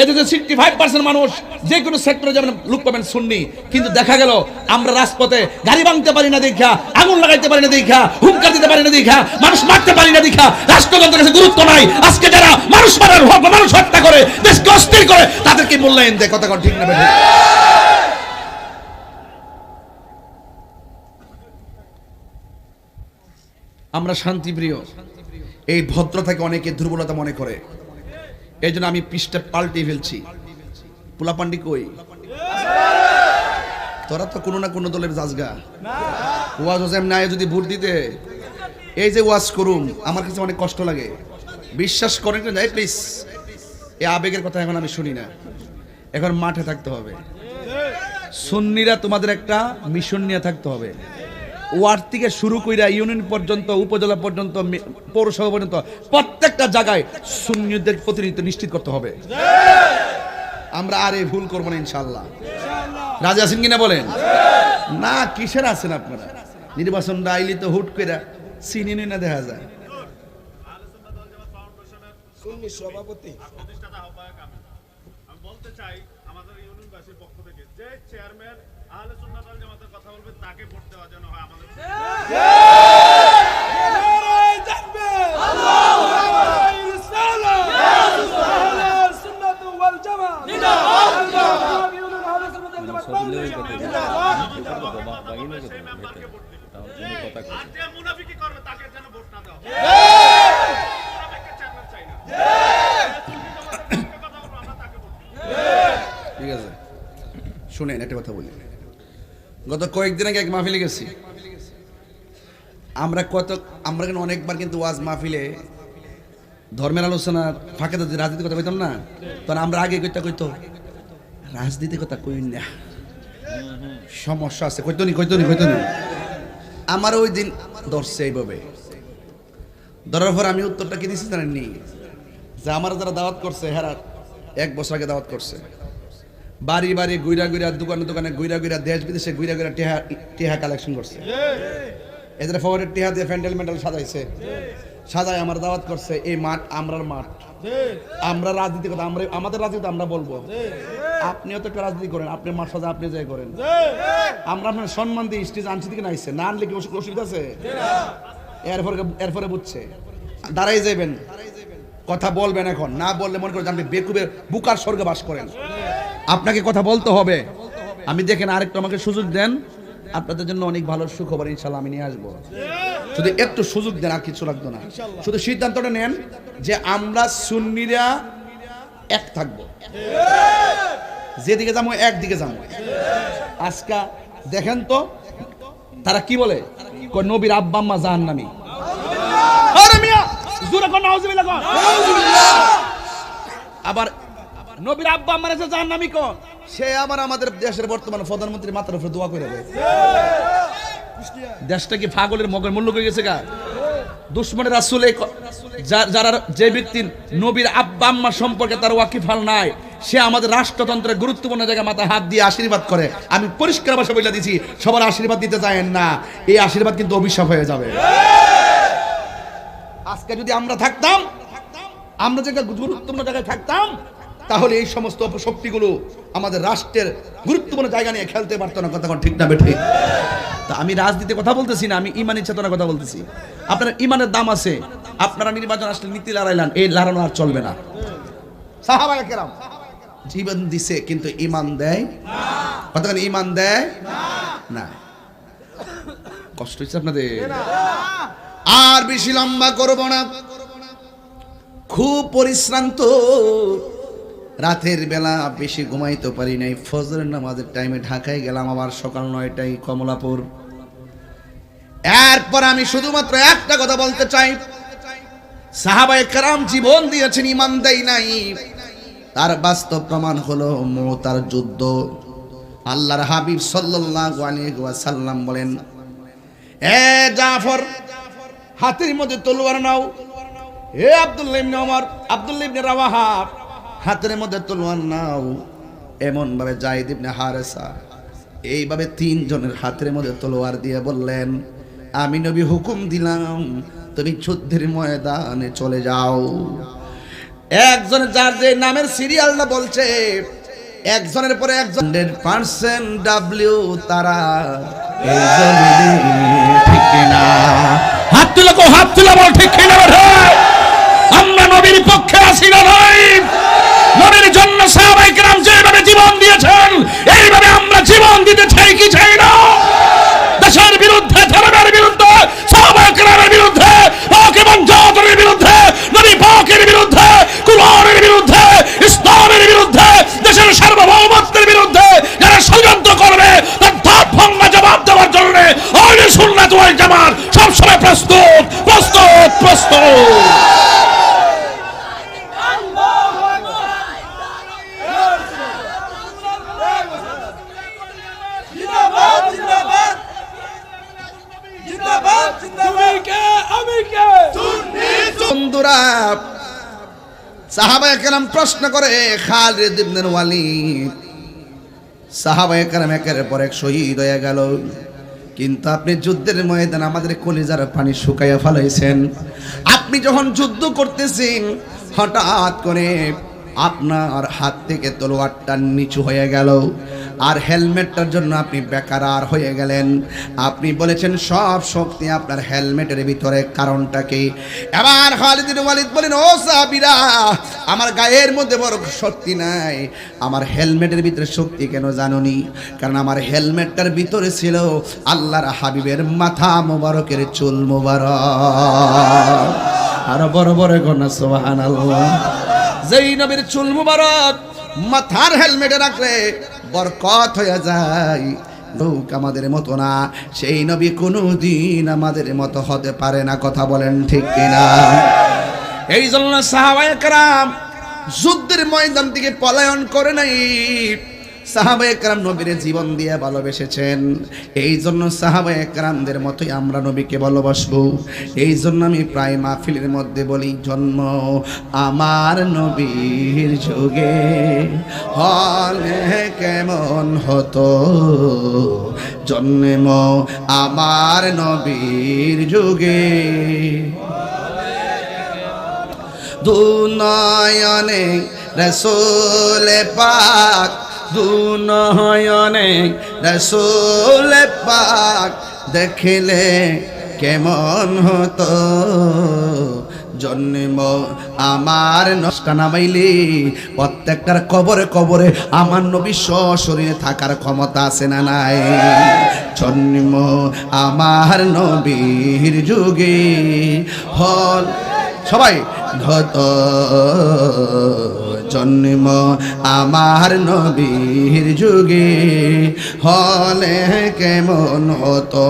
S1: এই দেশে 65% মানুষ যে কোনো সেক্টরে যাবেন লোক পাবেন সুন্নি। কিন্তু দেখা গেল আমরা রাজপথে গাড়ি ভাঙতে পারি না দেখা, আগুন লাগাইতে পারি না দেখা, হুঙ্কার দিতে পারি না দেখা, মানুষ মারতে পারি না দেখা, রাষ্ট্রযন্ত্রের কাছে গুরুত্ব নাই। আজকে যারা মানুষ মারার মানুষ হত্যা করে, দেশকে অস্থির করে, তাদেরকে মূল্যায়ন দেয়। কথা ঠিক না? আমরা শান্তিপ্রিয়, এই ভদ্রতাকে অনেকে দুর্বলতা মনে করে। এই জন্য আমি পৃষ্ঠা পাল্টে ফেলছি। পোলাপান্ডি কই? তোরা তো কোনো না কোনো দলের জাজগা। ওয়াজ হোসেন নাই যদি ভোট দিতে, এই যে ওয়াজ করুম, আমার কাছে অনেক কষ্ট লাগে। বিশ্বাস করেন না, প্লিজ, এই আবেগের কথা এখন আমি শুনি না। এখন মাঠে থাকতে হবে। সুন্নিরা তোমাদের একটা মিশন নিয়ে থাকতে হবে। ওয়ার্ড থেকে শুরু কইরা ইউনিয়ন পর্যন্ত, উপজেলা পর্যন্ত, পৌরসভা পর্যন্ত প্রত্যেকটা জায়গায় সুন্নিদের প্রতিনিধিত্ব নিশ্চিত করতে হবে। আমরা আর এই ভুল করবো না ইনশাআল্লাহ। রাজি আছেন কিনা বলেন? না কিসের আছেন আপনারা? নির্বাচন আইলি তো হুট কইরা চিনি না দেখা যায়।
S2: সুন্নি সভাপতি
S3: আমি বলতে চাই আমাদের ইউনিয়নবাসীর পক্ষ থেকে যে চেয়ারম্যান আহলে সুন্নাত ওয়াল জামাতের কথা বলবে তাকে ভোট দেওয়া যেন হয় আমাদের। নারায়ে তাকবীর, আল্লাহু আকবার, রিসালাত, ইয়া রাসূলুল্লাহ, সুন্নাত ওয়াল জামাত জিন্দাবাদ, জিন্দাবাদ, ইউনিয়ন আহলে সুন্নাত ওয়াল জামাত জিন্দাবাদ, জিন্দাবাদ। সেই মেম্বারকে ভোট দিন। আর যে মুনাফিকি করবে তাকে যেন ভোট না দেওয়া হয়। মুনাফিককে চেয়ারম্যান চাই না।
S1: ঠিক আছে, শুনেন একটা কথা বলি। গত কয়েকদিন আগে এক মাহফিলে গেছি আমরা কিন্তু অনেকবার কিন্তু ওয়াজ মাহফিলে ধর্মের আলোচনা ফাঁকে যদি রাজনীতির কথা কইতাম না, তখন আমরা আগে কইতো রাজনীতির কথা কই না, সমস্যা আছে, কইতো নি। আমার ওই দিন ধরছে এইভাবে, ধরার পর আমি উত্তরটা কি দিচ্ছি জানেননি? যে আমার যারা দাওয়াত করছে হেরা 1 বছর আগে দাওয়াত করছে, বাড়ি বাড়ি গুইরা দোকানে গুইরা দেশ বিদেশে গুইরা টেহা কালেকশন করছে। এদের ফওয়ারের টেহা দিয়ে প্যান্ডেল সাজাইছে, সাজায় আমার দাওয়াত করছে। এই মাঠ আমরার মাঠ, আমরা রাজনীতি কথা আমাদের রাজনীতি আমরা বলবো। আপনিও তো একটা রাজনীতি করেন, আপনি মাঠ সাজা আপনি যাই করেন। আমরা আপনার সম্মান দিয়ে স্টেজ আনছি থেকে নাইছে না, আনলে কি অসুবিধা আছে? এরপরে বুঝছে দাঁড়াই যাবেন, কথা বলবেন। এখন না বললে মনে করে জানবে বেকুবের বুকার স্বর্গে বাস করেন। আপনাকে কথা বলতে হবে। আমি দেখেন আরেকটু আমাকে সুযোগ দেন, আপনাদের জন্য অনেক ভালো সুখবর ইনশাআল্লাহ আমি নিয়ে আসবো। শুধু একটু সুযোগ দেন, আর কিছু লাগতো না। শুধু সিদ্ধান্তটা নেন যে আমরা সুন্নিরা এক থাকবো, যেদিকে যাবো একদিকে যাবো। আজকে দেখেন তো তারা কি বলে, নবীর আব্বা আম্মা জাহান্নামী। আবার নবীর আব্বা আম্মার কাছে জাহান্নামী কোন? সে আবার আমাদের দেশের বর্তমান প্রধানমন্ত্রী মাথার উপরে দোয়া করে দেয়। দেশটা কি পাগলের মগের মূল্য হয়ে গেছে গা? দুশমনের রাসূল যারা যে ব্যক্তি নবীর আব্বা আম্মা সম্পর্কে তার ওয়াকিফাল নাই, সে আমাদের রাষ্ট্রতন্ত্রের গুরুত্বপূর্ণ জায়গায় মাথায় হাত দিয়ে আশীর্বাদ করে। আমি পরিষ্কার ভাষা বলে দিছি, সবার আশীর্বাদ দিতে চায়েন না, এই আশীর্বাদ কিন্তু অভিশাপ হয়ে যাবে। আজকে যদি আমরা থাকতাম, আমরা যে গুরুত্বপূর্ণ জায়গায় থাকতাম, তাহলে এই সমস্ত অপশক্তিগুলো আমাদের রাষ্ট্রের গুরুত্বপূর্ণ জায়গা নিয়ে খেলতে পারতো না। কথা ঠিক না বেঠে? তা আমি রাজনীতির কথা বলতেছি না, আমি ইমানি চেতনার কথা বলতেছি। আপনার ইমানের দাম আছে, আপনারা নির্বাচন আসলে নীতি লড়াইলেন, এই লড়ানো আর চলবে না। সাহাবায়ে কেরাম জীবন দিছে কিন্তু ইমান দেয় না। কতক্ষণ ইমান দেয় না? কষ্ট হচ্ছে আপনাদের? আর বেশি লম্বা করব না, খুব পরিশ্রান্ত, রাতের বেলা বেশি ঘুমাইতে পারি নাই। ফজরের নামাজের টাইমে ঢাকায় গেলাম, আবার সকাল 9টায় কমলাপুর। এরপর আমি শুধুমাত্র একটা কথা বলতে চাই, সাহাবায়ে কেরাম জীবন দিয়েছেন, ইমান দেয় নাই। তার বাস্তব প্রমাণ হলো মুতার যুদ্ধ। আল্লাহর হাবিব সাল্লাল্লাহু আলাইহি ওয়াসাল্লাম বলেন, এ জাফর, হাতের মধ্যে তলোয়ার নাও। হে আব্দুল্লাহ ইবনে ওমর, আব্দুল্লাহ ইবনে রাওয়াহা, হাতের মধ্যে তলোয়ার নাও। এমন ভাবে যায়েদ ইবনে হারেসা, এইভাবে তিনজনের হাতের মধ্যে তলোয়ার দিয়ে বললেন, আমি নবী হুকুম দিলাম, তুমি যুদ্ধের ময়দানে চলে যাও। একজন যার যে নামের সিরিয়ালটা বলছে, একজনের পরে একজন 100% ডাব্লিউ তারা এই জমিনে, ঠিক কিনা? হাত তুলে কো, হাত তুলে বল, ঠিক কিনা? আমরা নবীর পক্ষে আছি না নাই? নবীর জন্য সাহাবায়ে কেরাম যেভাবে জীবন দিয়েছেন, এইভাবে আমরা জীবন দিতে চাই কি চাই না? দেশের বিরুদ্ধে, ধর্মের বিরুদ্ধে, সাহাবায়ে কেরামের বিরুদ্ধে, পাক এবং জাতের বিরুদ্ধে, নবী পাকের বিরুদ্ধে, কুরআনের বিরুদ্ধে, ইসলামের বিরুদ্ধে, দেশের সার্বভৌমত্বের বিরুদ্ধে যারা ষড়যন্ত্র করবে, তার দাঁত ভাঙা জবাব দেওয়ার জন্য আহলে সুন্নাত ওয়াল জামাত সবসময় প্রস্তুত, প্রস্তুত, প্রস্তুত। বন্ধুরা, সাহাবায়ে কেরাম প্রশ্ন করে, খালিদ ইবনে ওয়ালিদ, সাহাবায়ে কেরাম একের পর এক শহীদ হয়ে গেল, কিন্তু আপনি যুদ্ধের ময়দানে আমাদের কলিজার পানি শুকাইয়া ফেলাইছেন। আপনি যখন যুদ্ধ করতেছেন, হঠাৎ করে আপনার হাত থেকে তলোয়ারটা নিচু হয়ে গেল, আর হেলমেটটার জন্য আপনি বেকারার হয়ে গেলেন। আপনি বলেছেন সব শক্তি আপনার হেলমেটের ভিতরে, কারণটা কি? এবার খালিদ ইবনে ওয়ালিদ বলেন, ও সাহাবীরা, আমার গায়ের মধ্যে বড় শক্তি নাই, আমার হেলমেটের ভিতরে শক্তি কেন জানোনি? কারণ আমার হেলমেটটার ভিতরে ছিল আল্লাহর হাবিবের মাথা মোবারকের চুল মোবারক। আর বড় বড় গনা সুবহানাল্লাহ। যেই নবীর চুল মুবারক মাথার হেলমেটে রাখলে বরকত হয়ে যায়, লোক আমাদের মতো না, সেই নবী কোনোদিন আমাদের মতো হতে পারে না। কথা বলেন ঠিক কিনা? এই জন্য সাহাবায়ে কেরাম যুদ্ধের ময়দান থেকে পলায়ন করে নাই, সাহাবায়ে কেরাম নবীর জীবন দিয়ে ভালোবেসেছেন। এই জন্য সাহাবায়ে কেরামদের মতোই আমরা নবীকে ভালোবাসবো। এই জন্য আমি প্রায় মাহফিলের মধ্যে বলি, জন্ম আমার নবীর যুগে হলে কেমন হতো, জন্ম আমার নবীর যুগে দুনয়নে রাসূল পাক, দুনয়নে রাসূল পাক দেখলে কেমন হতো, জন্ম আমার নষ্ট নামাইলে প্রত্যেকটার কবরে কবরে আমার নবী সশরীরে থাকার ক্ষমতা আছে না নাই? জন্ম আমার নবীর যুগে হল, সবাই হত, জন্ম আমার নবীর যুগে হলে কেমন হতো,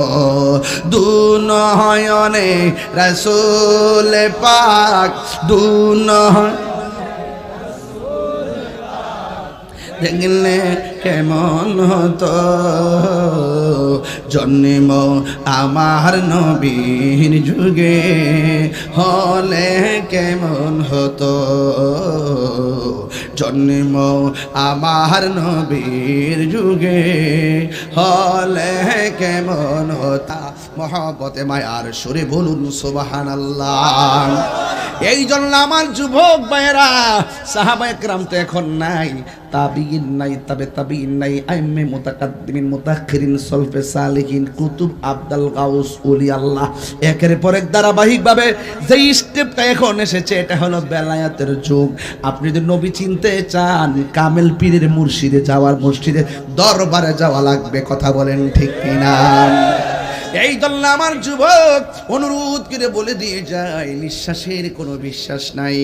S1: দুনয়নে রাসূল পাক, দেখলে কেমন হতো, জন্ম আমার নবীর যুগে হলে কেমন হতো, জন্ম আমার নবীর যুগে হলে কেমন হতা মহব্বতে মায়ার সুরে বলুন সুবহানাল্লাহ। এই জন্য আমার যুবক ভাইয়েরা, সাহাবায়ে কেরাম তো এখন নাই, তাবিঈন নাই, তাবিঈন নাই, আইম্মে মুতাকাদ্দিমিন মুতাআখিরিন সলফে সালিহিন কুতুব আব্দুল গাউস ওলি আল্লাহ, একের পর এক ধারাবাহিকভাবে যে স্টেপটা এখন এসেছে এটা হলো বেলায়াতের যুগ। আপনি যদি নবী চিনতে চান, কামেল পীরের মুর্শিদে যাওয়ার, মসজিদে দরবারে যাওয়া লাগবে। কথা বলেন ঠিক কিনা? এই জন্য আমার যুবক অনুরোধ করে বলে দিয়ে যায়, নিঃশ্বাসের কোনো বিশ্বাস নাই।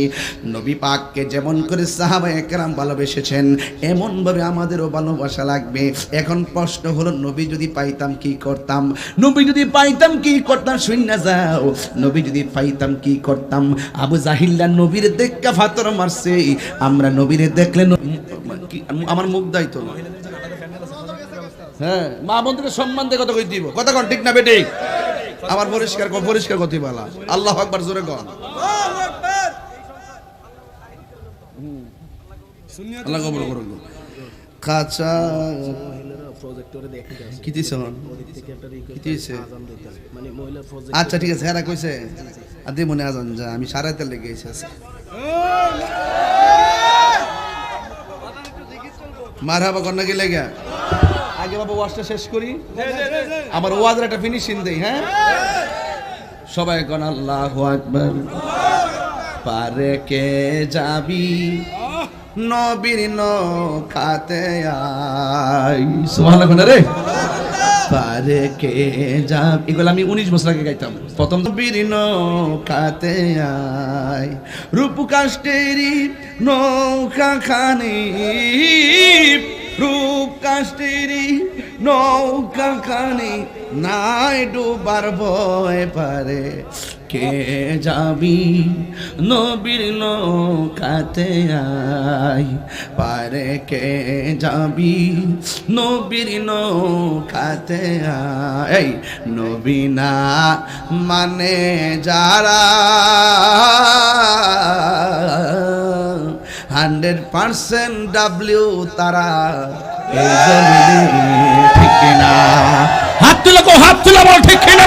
S1: নবী পাককে যেমন করে সাহাবায়ে কেরাম ভালোবেসেছেন, এমন ভাবে আমাদেরও ভালোবাসা লাগবে। এখন প্রশ্ন হলো, নবী যদি পাইতাম কি করতাম? নবী যদি পাইতাম কি করতাম? শুননা যাও, নবী যদি পাইতাম কি করতাম? আবু জাহিল্লা নবীর দেখা ফাতর মারছে, আমরা নবীরে দেখলে আমার মুখ দায়িত্ব না। হ্যাঁ, মা বোনদের সম্মান দিয়ে কথা কই দিব, কথা কোন ঠিক না বেটি? আমার পরিষ্কার কথা বলা। আল্লাহু আকবার, জোরে কোন আল্লাহ কবুল করুন। কাঁচা কি দিছে? আচ্ছা ঠিক আছে, হ্যাঁ কইছে আদি মনে আজান যা, আমি সারাইতে লেগে গেছি। মারহাবা কন্যা কি লেগে আগে বাবা ওয়াজটা শেষ করি, আমার ওয়াজের একটা ফিনিশিং দেই। হ্যাঁ, সবাই কোন আল্লাহু আকবার। পারে কে যাবি নবীর নৌকাতে আই, সুবহানাল্লাহ রে। পারে কে যাবি, এগুলো আমি 19 বছর আগে গাইতাম। প্রথম নবীর নৌকাতে আই, রূপ কাষ্টেরি নৌকা খানি, রূপ কাষ্টেরি নৌকা খানি, নাই ডুবার ভয়। পারে কে যাবি নবীর নৌকাতে আই, পারে কে যাবি নবীর নৌকাতে আই। নবী না মানে যারা 100% ডাব্লিউ তারা, এই জমিনে ঠিক না? হাত তুলে কো, হাত তুলে বল ঠিক কিনা?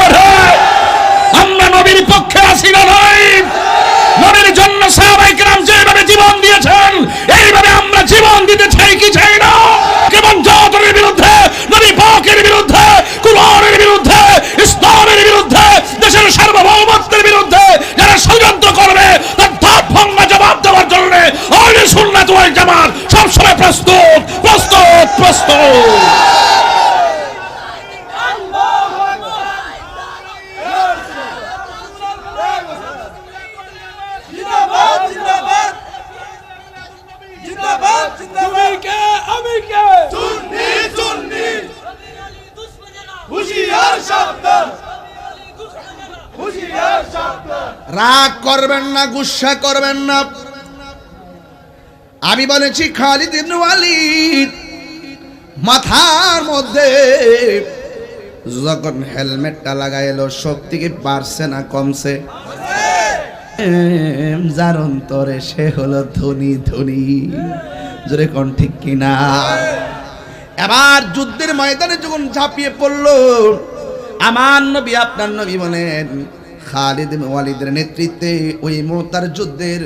S1: আমরা নবীর পক্ষে আছি না নাই? নবীর জন্য সাহাবায়ে কেরাম যেভাবে জীবন দিয়েছেন, এইভাবে আমরা জীবন দিতে চাই কি চাই না? কেমন জাতের বিরুদ্ধে, নবী পাকের বিরুদ্ধে, কুরআনের বিরুদ্ধে, ইসলামের বিরুদ্ধে, দেশের সার্বভৌমত্বের বিরুদ্ধে যারা ষড়যন্ত্র করবে, তার ধাপ ভাঙা জবাব দেওয়ার জন্য আহলে সুন্নাত ওয়াল জামাত সবসময় প্রস্তুত, প্রস্তুত, প্রস্তুত। রাগ করবেন না, গুসা করবেন না। আমি বলেছি খালিদ ইবনে ওয়ালিদ মাথার মধ্যে যখন হেলমেটটা লাগাইলো, শক্তি কি বাড়ছে না কমছে? যার অন্তরে সে হলো ধনী ধনী, জোরে কোন ঠিক কিনা? এবার যুদ্ধের ময়দানে যখন ঝাঁপিয়ে পড়লো, আমার নবী আপনার নবী বলেন, খালিদ ইবনে ওয়ালিদের নেতৃত্বে ওই মুতার যুদ্ধের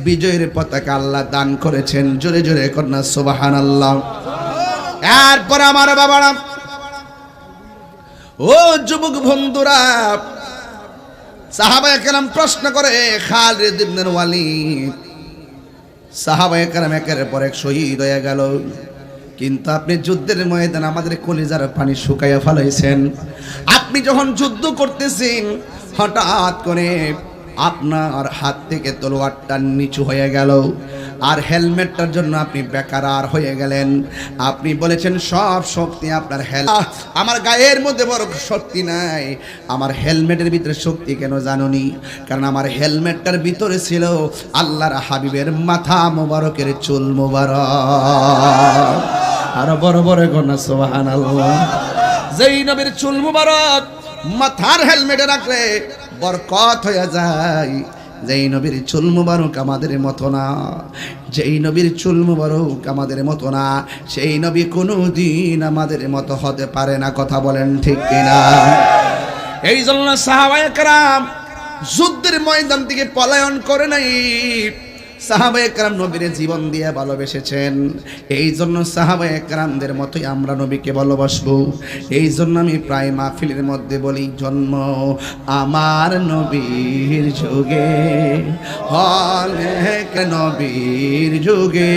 S1: বিজয়ের পতাকা আল্লাহ দান করেছেন। জোরে জোরে কন্যা সুবহানাল্লাহ। এরপর আমার বাবারা, ও যুবক বন্ধুরা, সাহাবায়ে কেরাম প্রশ্ন করে, খালিদ ইবনে ওয়ালিদ, সাহাবায়ে কেরাম একের পর এক শহীদ হয়ে গেল, কিন্তু আপনি যুদ্ধের ময়দানে আমাদের কলিজার পানি শুকাইয়া ফেলাইছেন। আপনি যখন যুদ্ধ করতেছেন, হঠাৎ করে আপনার হাত থেকে তলোয়ারটা নিচু হয়ে গেল, আর হেলমেটটার জন্য আপনি বেকারার হয়ে গেলেন। আপনি বলেছেন সব শক্তি আপনার আমার গায়ের মধ্যে বড় শক্তি নাই, আমার হেলমেটের ভিতরে শক্তি কেন জানুনি? কারণ আমার হেলমেটটার ভিতরে ছিল আল্লাহর হাবিবের মাথা মোবারকের চুল মোবারক। আরো বড় বড় গনা সুবহানাল্লাহ। যেই নবীর চুল মোবারক মাথার হেলমেটে রাখলে বরকত হয়ে যায়, যেই নবীর চুল মুবারক আমাদের মতো না, যেই নবীর চুল মুবারক আমাদের মতো না, সেই নবী কোনোদিন আমাদের মতো হতে পারে না। কথা বলেন ঠিক কিনা? এই জন্য সাহাবায়ে কেরাম যুদ্ধের ময়দান থেকে পলায়ন করে নাই, সাহাবায়ে কেরাম নবীর জীবন দিয়ে ভালোবেসেছেন। এই জন্য সাহাবায়ে কেরামদের মতোই আমরা নবীকে ভালোবাসবো। এই জন্য আমি প্রায় মাহফিলের মধ্যে বলি, জন্ম আমার নবীর যুগে, হলে নবীর যুগে,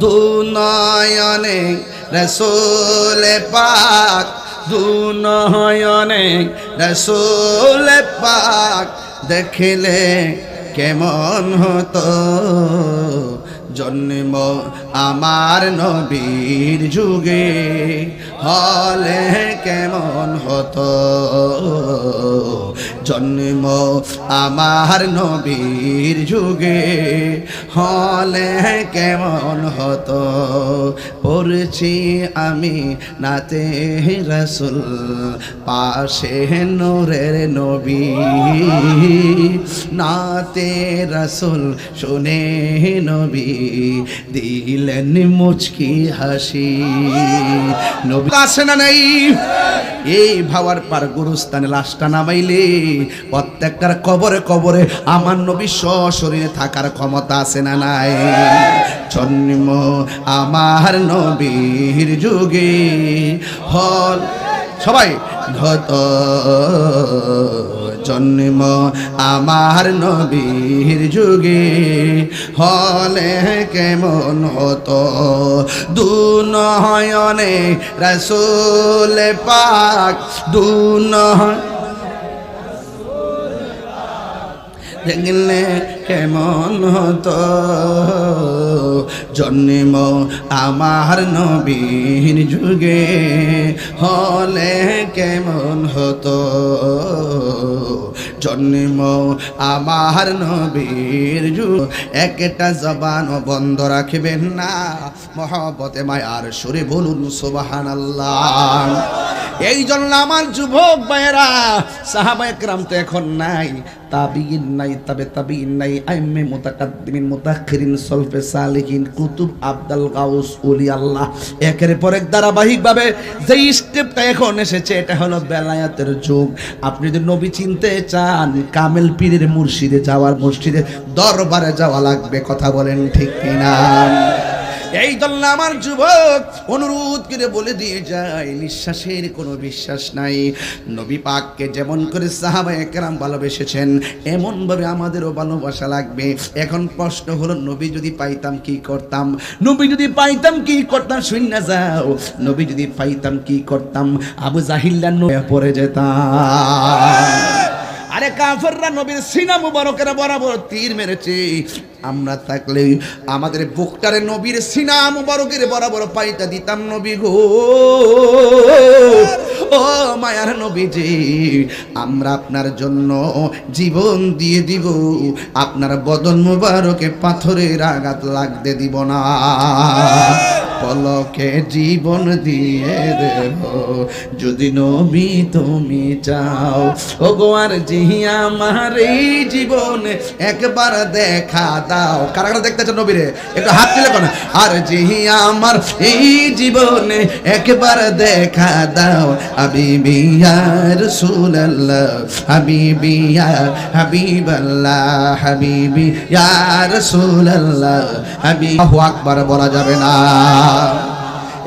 S1: দুনয়নে রাসূল পাক, দুনয়নে রাসূল পাক দেখলে কেমন হতো, জন্ম আমার নবীর যুগে, হলে কেমন হতো, জন্ম আমার নবীর যুগে, হলে কেমন হতো। পড়ছি আমি নাতে রাসূল, পাশে নূরের নবী, নাতে রাসূল শুনে নবী দিলেন মুচকি হাসি। নবী আসে না নাই? এই ভাবার পার গুরুস্থানে লাশটা নামাইলে প্রত্যেকটার কবরে কবরে আমার নবী সশরীরে থাকার ক্ষমতা আছে না নাই? জন্ম আমার নবীর যুগে, হল সবাই ঘত, জন্ম আমার নবীর যুগে, হলে কেমন হতো, দুনয়নে রাসূল পাক, দেখলে কেমন হতো, জন্ম আমার নবীর যুগে, হলে কেমন হতো, জন্ম আমার নবীর যুগে। একটা জবান বন্ধ রাখবেন না, মহব্বতে মায়ার সুরে বলুন সুবহানাল্লাহ। এই জন্য আমার যুবক ভাইয়েরা, সাহাবায়ে কেরাম তো এখন নাই, তাবিঈন নাই, তাবিঈন নাই, আইম্মে মুতাকাদ্দিমিন, মুতাআখিরিন, সলফে সালিহিন, কুতুব, আবদাল গাউস, ওলি আল্লাহ, একের পর এক ধারাবাহিকভাবে যে স্টেপটা এখন এসেছে, এটা হলো বেলায়াতের যুগ। আপনি যদি নবী চিনতে চান, কামেল পীরের মুর্শিদে যাওয়ার, মসজিদে দরবারে যাওয়া লাগবে। কথা বলেন ঠিক কিনা? এই জন্য আমার যুবক অনুরোধ করে বলে দিয়ে যায়, নিঃশ্বাসের কোনো বিশ্বাস নাই। নবী পাককে যেমন করে সাহাবায়ে কেরাম ভালোবেসেছেন, এমন ভাবে আমাদেরও ভালোবাসা লাগবে। এখন প্রশ্ন হলো, নবী যদি পাইতাম কি করতাম? নবী যদি পাইতাম কি করতাম? শুননা যাও, নবী যদি পাইতাম কি করতাম? আবু জাহিল্লার নয়ে পড়ে যেতাম। আরে কাফেররা নবীর সিনা মুবারকের বরাবর তীর মেরেছে, আমরা থাকলে আমাদের বুকটারে নবীর সিনা মুবারকের বরাবর পাইতা দিতাম। নবী গো, ও মায়ার নবীজি, আমরা আপনার জন্য জীবন দিয়ে দিব, আপনার বদন মুবারকে পাথরের আঘাত লাগতে দিব না। পলকে জীবন দিয়ে দেব যদি নবী তুমি চাও। ও গো আর জি আমার এই জীবনে একবার দেখা দাও। কারা কারা দেখতে চান নবীরে? একটু হাত তুলে কোন। আর জি আমার এই জীবনে একবার দেখা দাও। হাবিবি ইয়া রাসূলুল্লাহ, হাবিবি ইয়া হাবিবাল্লাহ, হাবিবি ইয়া রাসূলুল্লাহ, হাবিব। আল্লাহু আকবার বলা যাবে না।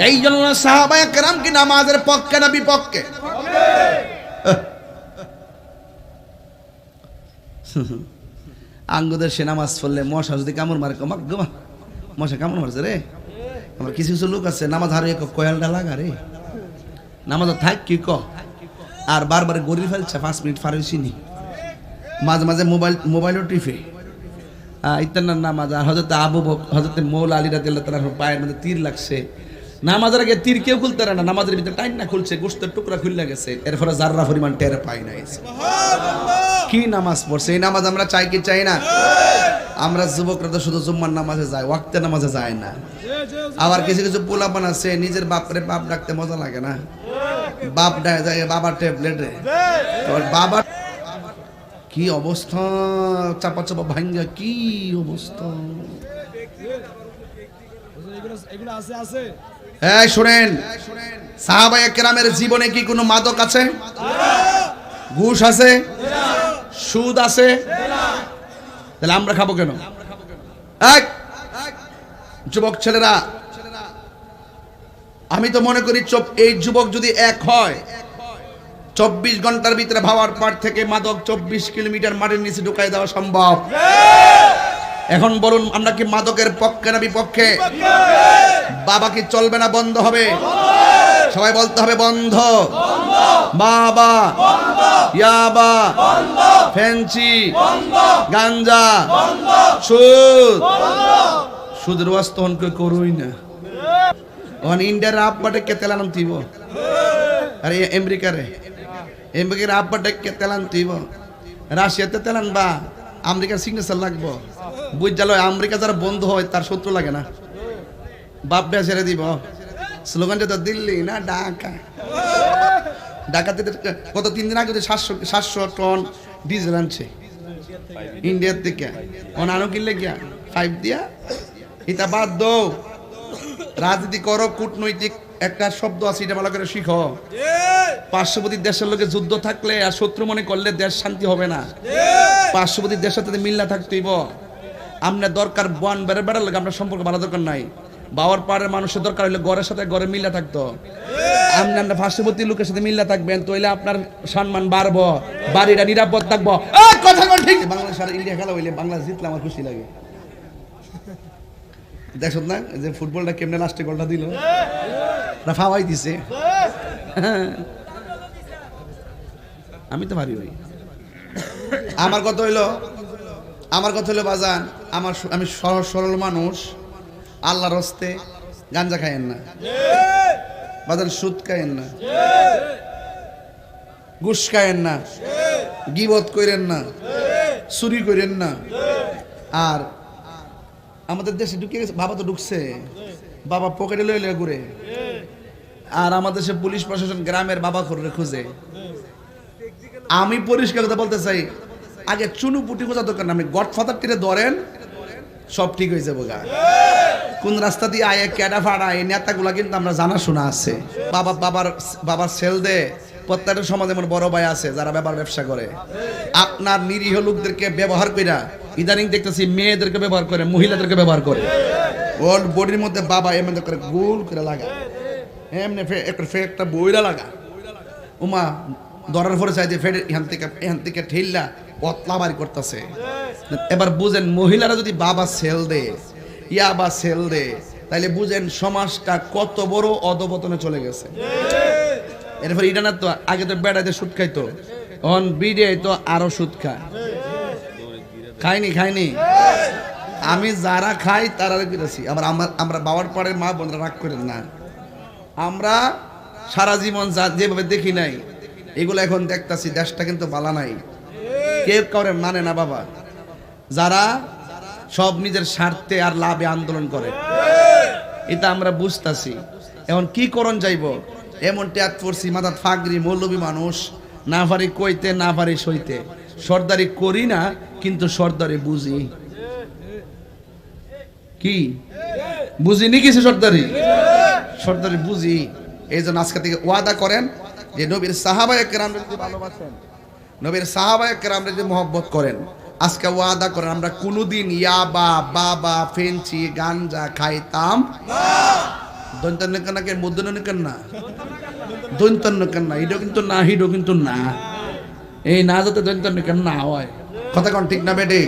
S1: এই জন্য সাহাবায়ে কেরাম কি নামাজের পক্ষে না বিপক্ষে? আঙ্গুদের সে নামাজ পড়লে মশা যদি কামড় মারে, কমাক গোমা মশা কামড় মারছে রে। আমার কিছু কিছু লোক আছে নামাজ হারিয়ে কয়েলটা লাগা রে, নামাজ থাক কি ক, আর বারবার গড়ি ফেলছে 5 মিনিট ফারেছিনি, মাঝে মাঝে মোবাইলও টিপে ইত্যান্নার নামাজ। আর হজরত আবু বকর, হজরত মৌলা আলী রাদিয়াল্লাহু তাআলার পায়ের মধ্যে তীর লাগছে। নামাজের আগে তীর কেউ খুলতে পারে না, নামাজের ভিতরে টাইম না খুলছে, গোশতের টুকরা খুলে গেছে, এরপরে জাররা পরিমাণ টের পাই নাই। কি নামাজ পড়ছে? এই নামাজ আমরা চাই কি চাই না? আমরা যুবকরা তো শুধু জুম্মার নামাজে যায়, ওয়াক্তের নামাজে যায় না। আবার কিছু কিছু পোলাপান আছে নিজের বাপরে বাপ ডাকতে মজা লাগে না, বাপ ডায় যায় বাবার ট্যাবলেট রে, বাবা কি অবস্থা, চাপা চাপা ভাঙ্গা, কি অবস্থা।
S2: এগুলো আছে আছে
S1: এই শুনেন, সাহাবায়ে কেরামের জীবনে কি কোনো মাদক আছে? ঘুষ আছে? সুদ আছে? তাহলে আমরা খাবো কেন? এক যুবক ছেলেরা, আমি তো মনে করি এই যুবক যদি এক হয়, 24 ঘন্টার ভিতরে ভাওয়ার পার থেকে মাদক 24 কিলোমিটার মাটির নিচে ঢুকাই দেওয়া সম্ভব। এখন বলুন, আমরা কি মাদকের পক্ষে না বিপক্ষে? বাবা কি চলবে না বন্ধ হবে? সবাই বলতে হবে বন্ধ। বাবা, ইয়াবা, ফেন্সি, গাঞ্জা, সুদ। সুদের ওয়াস্তন কে করুই না। ওখানে ইন্ডিয়ার আব্বাটা কে তেলান দিব, আরে আমেরিকার আব্বাটা কে তেলান দিব, রাশিয়াতে তেলান বা আমেরিকার সিগনেচার লাগবো। বুঝ জালো, আমেরিকা যারা বন্ধু হয় তার শত্রু লাগে না। বাপটা ছেড়ে দিব। স্লোগানটা তো দিল্লি না ঢাকা। ঢাকাতে গত 3 দিন আগে 700 টন ডিজেল আনছে ইন্ডিয়ার থেকে। আনো কিনলে গিয়া 5 দিয়া। এটা বাদ দো, রাজনীতি করো, কূটনৈতিক একটা শব্দ আছে, এটা ভালো করে শিখো। পার্শ্ববর্তী দেশের লোকে যুদ্ধ থাকলে আর শত্রু মনে করলে দেশ শান্তি হবে না। পার্শ্ববর্তী দেশের সাথে মিল না থাকতেইব। আমরা দরকার বন বেড়ে বেড়ার লোক, আমরা সম্পর্ক ভালো দরকার নাই। বাবার পাড়ের মানুষের দরকার হইলে ঘরের সাথে ঘরে মিল্লা থাকতো। আমরা পার্শ্ববর্তী লোকের সাথে মিল্লা থাকবেন, তো আপনার সম্মান বাড়বো, বাড়িটা নিরাপদ থাকবো। কথা ঠিক। বাংলাদেশ আর ইন্ডিয়া খেলা হইলে বাংলাদেশ জিতলে আমার খুশি লাগে। দেখো না যে ফুটবলটা কেমনে লাস্টে গোলটা দিল, ফাওয়াই দিছে। আমি তো পারি ওই। আমার কথা হইলো বাজান, আমি সহজ সরল মানুষ। আল্লাহর হস্তে গাঞ্জা খায়েন না বাজান, সুদ খায়েন না, ঘুষ খায়েন না, গীবত করেন না, চুরি করেন না। আর আমাদের দেশে ঢুকে গেছে, বাবা তো ঢুকছে, বাবা পকেটে লইলে ঘুরে। আর আমাদের দেশে পুলিশ প্রশাসন গ্রামের বাবা করে খুঁজে। আমি পরিষ্কার কথা বলতে চাই, আগে চুনু পুটি খোঁজা দরকার না, আপনি গডফাদার টিরে ধরেন, সব ঠিক হয়ে যাবো গা। কোন রাস্তা দিয়ে আয়ে ক্যাডা ফাড়া, এই নেতাগুলা কিন্তু আমরা জানা শোনা আছে। বাবার সেল দে। প্রত্যেকটা সমাজে এমন বড় ভাই আছে যারা ব্যবসা করে। আপনার নিরীহ লোকদেরকে ব্যবহার কইরা ইদানিং দেখতেছি মেয়েদেরকে ব্যবহার করে, মহিলাদেরকে ব্যবহার করে। ওর বডির মধ্যে বাবা এমনি করে গোল করে লাগা, এমনি একটা বইরা লাগা। উমা ধরার পরে চাই যে ফের এখান থেকে ঠেললা পতলা বাড়ি করতেছে। এবার বুঝেন, মহিলারা যদি বাবা সেল দে, ইয়াবা সেল দে, তাইলে বুঝেন সমাজটা কত বড় অধপতনে চলে গেছে। এরপর এটা না তো, আগে তো বেড়াইতে সুদ খাইতো, এখন বিড়ে তো আরো সুদ খায়। খাইনি আমি যারা খাই তারা করেছি। আবার আমরা বাবার পাড়ের মা বোনরা রাগ করেন না, আমরা সারা জীবন যেভাবে দেখি নাই এগুলো এখন দেখতাছি। দেশটা কিন্তু বালা নাই, কেউ কাউরে মানে না বাবা। যারা সব নিজের স্বার্থে আর লাভে আন্দোলন করে, এটা আমরা বুঝতাছি। এখন কি করণ যাইব, এমন ট্যাগ পড়ছি, মাথা ফাগরি মৌলবী মানুষ, না পারি কইতে না পারি সইতে। সর্দারি করি না, কিন্তু সর্দারি বুঝি। কি বুঝিনি কিছু? সর্দারি বুঝি। এই জন্য আজকে থেকে ওয়াদা করেন যে নবীর সাহাবায়ে কেরামকে যদি ভালোবাসেন, নবীর সাহাবায়ে কেরামকে যদি মহব্বত করেন, আজকে ওয়াদা করেন আমরা কোনোদিন ইয়াবা, বাবা, ফেন্সি, গাঞ্জা খাইতাম না। দন্তন্নকে মধ্যনকে না, দন্তন্নকে না, হিডো কিন্তু না, হিডো কিন্তু না। এই না যাতে দন্তন্নকে না হয়, কথা কোন ঠিক না বেটে?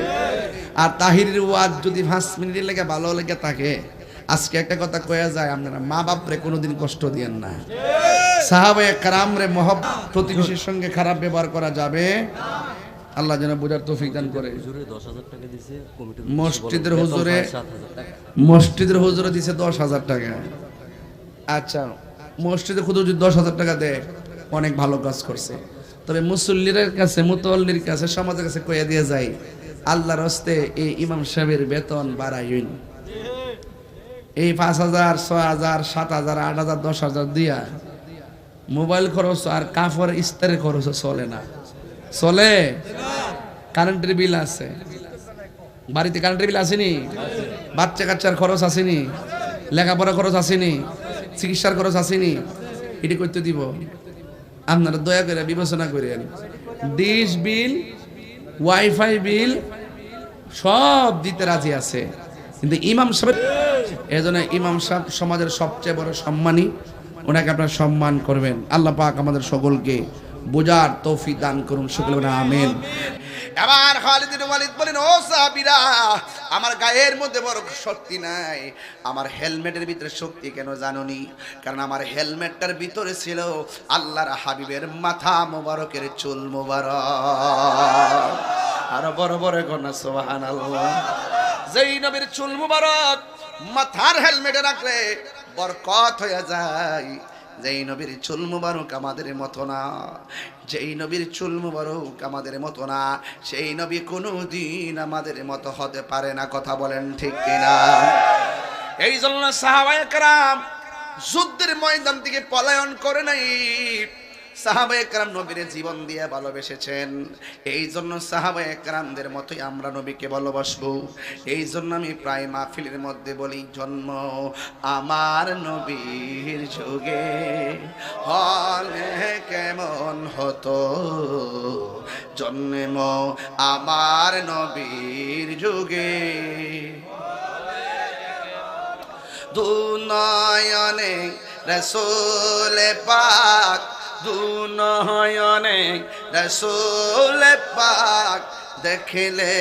S1: আর তাহিরের ওয়াজ যদি 5 মিনিটের লেগে ভালো লেগে থাকে, আজকে একটা কথা কয়া যায়, আপনারা মা বাপরে কোনোদিন কষ্ট দিয়েন না। সাহাবায়ে কেরামরে মহব্বত, প্রতিবেশীর সঙ্গে খারাপ ব্যবহার করা যাবে। আল্লাহ যেন বোঝার তৌফিক দান করে। মসজিদের হুজুরে দিছে 10,000 টাকা। আচ্ছা, মসজিদে হুজুর যদি 10,000 টাকা দেয়, অনেক ভালো কাজ করছে। তবে মুসল্লির কাছে, মুতাল্লির কাছে, সমাজের কাছে কইয়া দিয়ে যায়, আল্লাহর হস্তে এই ইমাম সাহেবের বেতন বাড়াইন। এই 5,000, 6,000, 7,000, 8,000, 10,000 দিয়া মোবাইল খরচ আর কাপড় ইস্তারের খরচ চলে না। চলে? কারেন্টের বিল আছে, বাড়িতে কারেন্টের বিল আসেনি, বাচ্চা কাচ্চার খরচ আসেনি, লেখাপড়া খরচ আসেনি, চিকিৎসার খরচ আসেনি, এটি করতে দিব? আপনারা দয়া করে বিবেচনা করেন। ডিশ বিল, ওয়াইফাই বিল সব দিতে রাজি আছে, কিন্তু ইমাম সাহেব, এজন্য ইমাম সাহেব সমাজের সবচেয়ে বড় সম্মানী, ওনাকে আপনারা সম্মান করবেন। আল্লাহ পাক আমাদের সকলকে বোঝার তৌফিক দান করুন, সকলে বলেন আমিন। এবার খালিদ বিন ওয়ালিদ বলেন, ও সাহাবীরা, আমার গায়ের মধ্যে বড় শক্তি নাই, আমার হেলমেটের ভিতরে শক্তি কেন জানোনি? কারণ আমার হেলমেটটার ভিতরে ছিল আল্লাহর হাবিবের মাথা মোবারকের চুল মোবারক। আরো বড় বড় কন্যা সুবহানাল্লাহ। যেই নবীর চুল মোবারক মাথার হেলমেটে রাখলে বরকত হয়ে যায়, যেই নবীর চুল মুবারক আমাদের মতো না, যেই নবীর চুল মুবারক আমাদের মতো না, সেই নবী কোনোদিন আমাদের মতো হতে পারে না। কথা বলেন ঠিক কিনা? এই জন্য সাহাবায়ে কেরাম যুদ্ধের ময়দান থেকে পলায়ন করে নাই, সাহাবায়ে কেরাম নবীর জীবন দিয়ে ভালোবেসেছেন। এই জন্য সাহাবায়ে কেরামদের মতোই আমরা নবীকে ভালোবাসবো। এই জন্য আমি প্রায় মাহফিলের মধ্যে বলি, জন্ম আমার নবীর যুগে হলে কেমন হতো, জন্ম আমার নবীর যুগে দুনয়নে রাসূল পাক, দুনয়নে রাসূল পাক দেখলে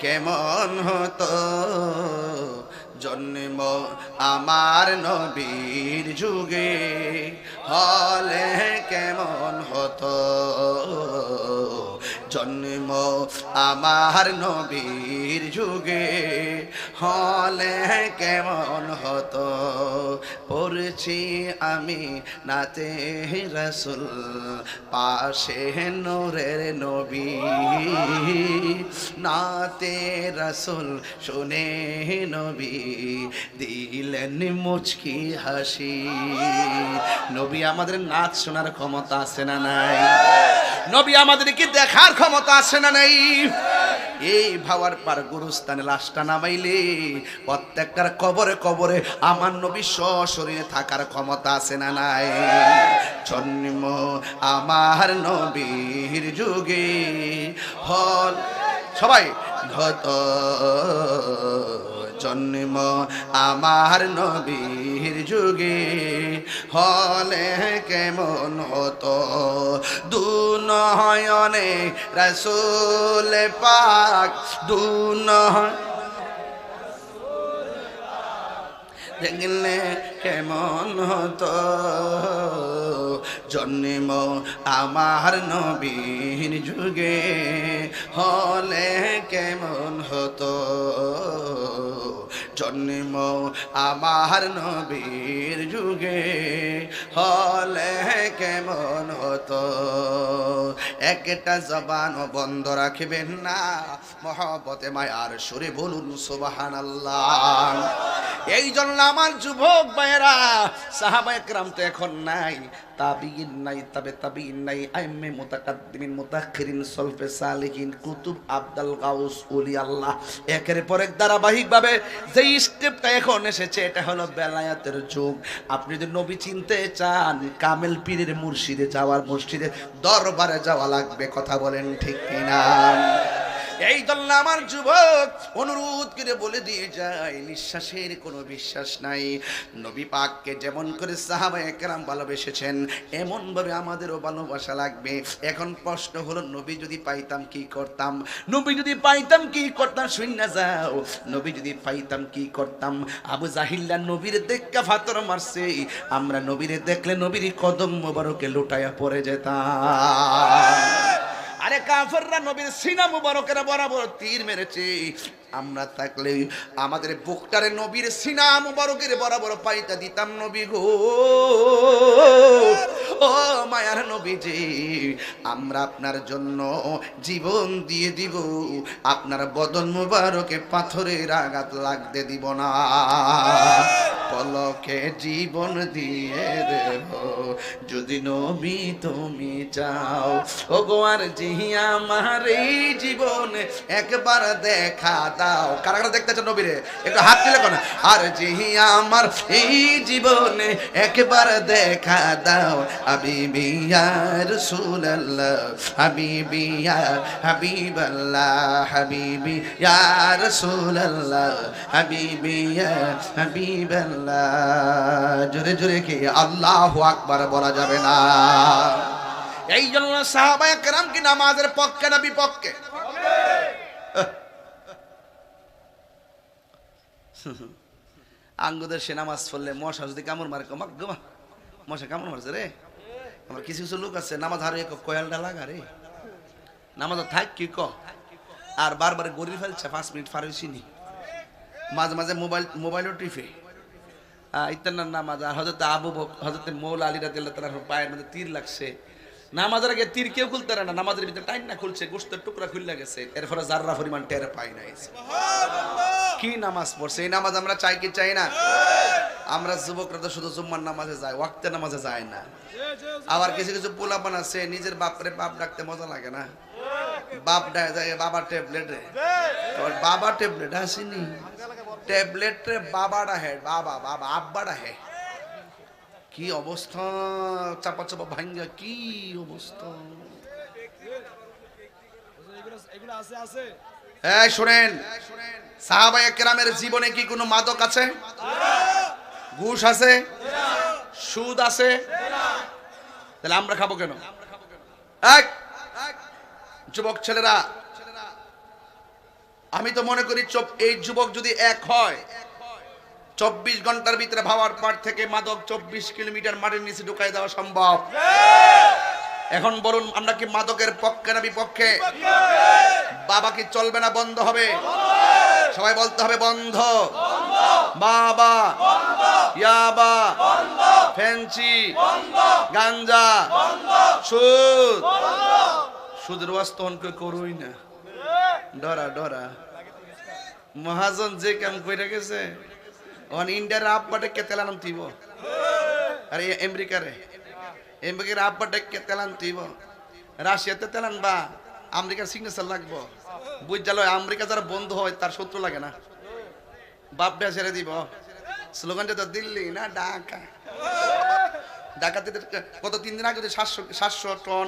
S1: কেমন হতো, জন্ম আমার নবীর যুগে হলে কেমন হতো, জন্ম আমার নবীর যুগে হলে কেমন হতো। পড়ছি আমি নাতে রাসূল, পাশে নূরের নবী, নাতে রাসূল শুনে নবী দিলেন মুচকি হাসি। নবী আমাদের নাচ শোনার ক্ষমতা আছে না নাই? নবী আমাদেরকে দেখার ক্ষমতা আছে না নাই? এই ভাবার পার গুরুস্থানে লাশটা নামাইলে প্রত্যেকটার কবরে কবরে আমার নবী সশরীরে থাকার ক্ষমতা আছে না নাই? জন্ম আমার নবীর যুগে হল, সবাই ঘত, জন্ম আমার নবীর যুগে হলে কেমন হতো, দুনয়নে রাসূল পাক, দুনয়নে দেখলে কেমন হতো, জন্ম আমার নবীর যুগে হলে কেমন হতো, জন্ম আমার নবীর যুগে হলে কেমন হতো। একটা জবান বন্ধ রাখবেন না, মহব্বতে মায়ার সুরে বলুন সুবহানাল্লাহ। এই জন্য আমার যুবক ভাইয়েরা, সাহাবায়ে কেরাম তো এখন নাই, তাবিঈন নাই, তাবিঈন নাই, আইম্মে মুতাকাদ্দিমিন, মুতাআখিরিন, সলফে সালিহিন, কুতুব, আব্দুল গাউস, ওলি আল্লাহ, একের পর এক ধারাবাহিকভাবে যে স্টেপটা এখন এসেছে, এটা হলো বেলায়াতের যুগ। আপনি যদি নবী চিনতে চান, কামেল পীরের মুর্শিদে যাওয়ার, মসজিদে দরবারে যাওয়া লাগবে। কথা বলেন ঠিক কিনা? এই জন্য আমার যুবক অনুরোধ করে বলে দিয়ে যায়, নিঃশ্বাসের কোনো বিশ্বাস নাই। নবী পাককে যেমন করে সাহাবায়ে কেরাম ভালোবেসেছেন, এমন ভাবে আমাদেরও ভালোবাসা লাগবে। এখন প্রশ্ন হলো, নবী যদি পাইতাম কি করতাম? নবী যদি পাইতাম কি করতাম? শুননা যাও, নবী যদি পাইতাম কি করতাম? আবু জাহিল্লা নবীর দেখা ফাতর মারছে, আমরা নবীরে দেখলে নবীর কদম মোবারকে লুটায়া পড়ে যেতাম। আরে কাফেররা নবীর সিনা মুবারকের বরাবর তীর মেরেছে, আমরা থাকলে আমাদের বুকটারে নবীর সিনা মুবারকের বরাবর পাইতা দিতাম। নবী গো, ও মায়ার নবীজি, আমরা আপনার জন্য জীবন দিয়ে দিব, আপনার বদন মুবারকে পাথরের আঘাত লাগতে দিব না। পলকে জীবন দিয়ে দেব যদি নবী তুমি চাও। ও গো আর জিহিয়া আমার এই জীবনে একবার দেখা দাও। কারা কারা দেখতে চান নবীরে একটু হাত তুলে কোন। আর জিহিয়া আমার এই জীবনে একবার দেখা দাও হাবিবি ইয়া রাসূলুল্লাহ হাবিবি ইয়া হাবিবাল্লাহ হাবিবি ইয়া রাসূলুল্লাহ হাবিবি ইয়া হাবিবাল্লাহ। জোরে জোরে কি আল্লাহু আকবার বলা যাবে না? এই জন্য সাহাবায়ে কেরাম কি নামাজের পক্ষে না বিপক্ষে? আঙ্গুদের সে নামাজ পড়লে মশা যদি কামড় মারে কমাক গোমা মশা কামড় মারছে রে। আমার কিছু কিছু লোক আছে নামাজ হারিয়ে কয়েলটা লাগা রে, নামাজ থাক কি ক আর বারবার গড়ি ফেলছে 5 মিনিট পার হইছিনি, মাঝে মাঝে মোবাইলও টিপে ইত্যাদি নামাজ। আর হযরত মৌলা আলী রাদিয়াল্লাহু তাআলার পায়ের মধ্যে তীর লাগছে, নামাজের আগে তীর কেউ খুলতে পারে না, নামাজের ভিতরে টাইম না খুলছে, গোশতের টুকরা খুলে গেছে, এরপরে জাররা পরিমাণ টের পাই নাই। কি নামাজ পড়ছে? এই নামাজ আমরা চাই কি চাই না? আমরা যুবকরা তো শুধু জুম্মার নামাজে যায়, ওয়াক্তের নামাজে যায় না। আবার কিছু কিছু পোলাপান আছে নিজের বাপরে বাপ ডাকতে মজা লাগে না, বাপ ডাকে বাবা ট্যাবলেট রে, বাবা ট্যাবলেট আসেনি, ট্যাবলেট রে বাবা ডাহে, বাবা বাবা আব্বা ডাহে। কি অবস্থা, চাপা চাপা ভাঙ্গা, কি অবস্থা।
S2: এগুলো আছে আছে
S1: এই শুনেন, সাহাবায়ে কেরামের জীবনে কি কোনো মাদক আছে? ঘুষ আছে? সুদ আছে? তাহলে আমরা খাবো কেন? এক যুবক ছেলেরা, আমি তো মনে করি এই যুবক যদি এক হয় 24 ঘন্টার ভিতরে ভাবার পার থেকে মাদক 24 কিলোমিটার মাটির নিচে ঢুকাই দেওয়া সম্ভব। এখন বলুন আমরা কি মাদকের পক্ষে না বিপক্ষে? বাবা কি চলবে না বন্ধ হবে? সবাই বলতে হবে বন্ধ। বাবা, ইয়াবা, ফেন্সি, গাঞ্জা, সুদ, সুদের ওয়াস্তন কেউ করুই না, ডরা ডরা। মহাজন যে কাম কইরা গেছে ওখানে ইন্ডিয়ার আব্বাটা কে তেলান দিব, আরে আমেরিকার আব্বাটা কে তেলান দিব, রাশিয়াতে তেলান বা আমেরিকার সিগনেচার লাগবো। বুঝ জালো আমেরিকা যারা বন্ধু হয় তার শত্রু লাগে না, বাপটা ছেড়ে দিব। স্লোগানটা তো দিল্লি না ঢাকা, ঢাকাতে গত 3 দিন আগে 700 টন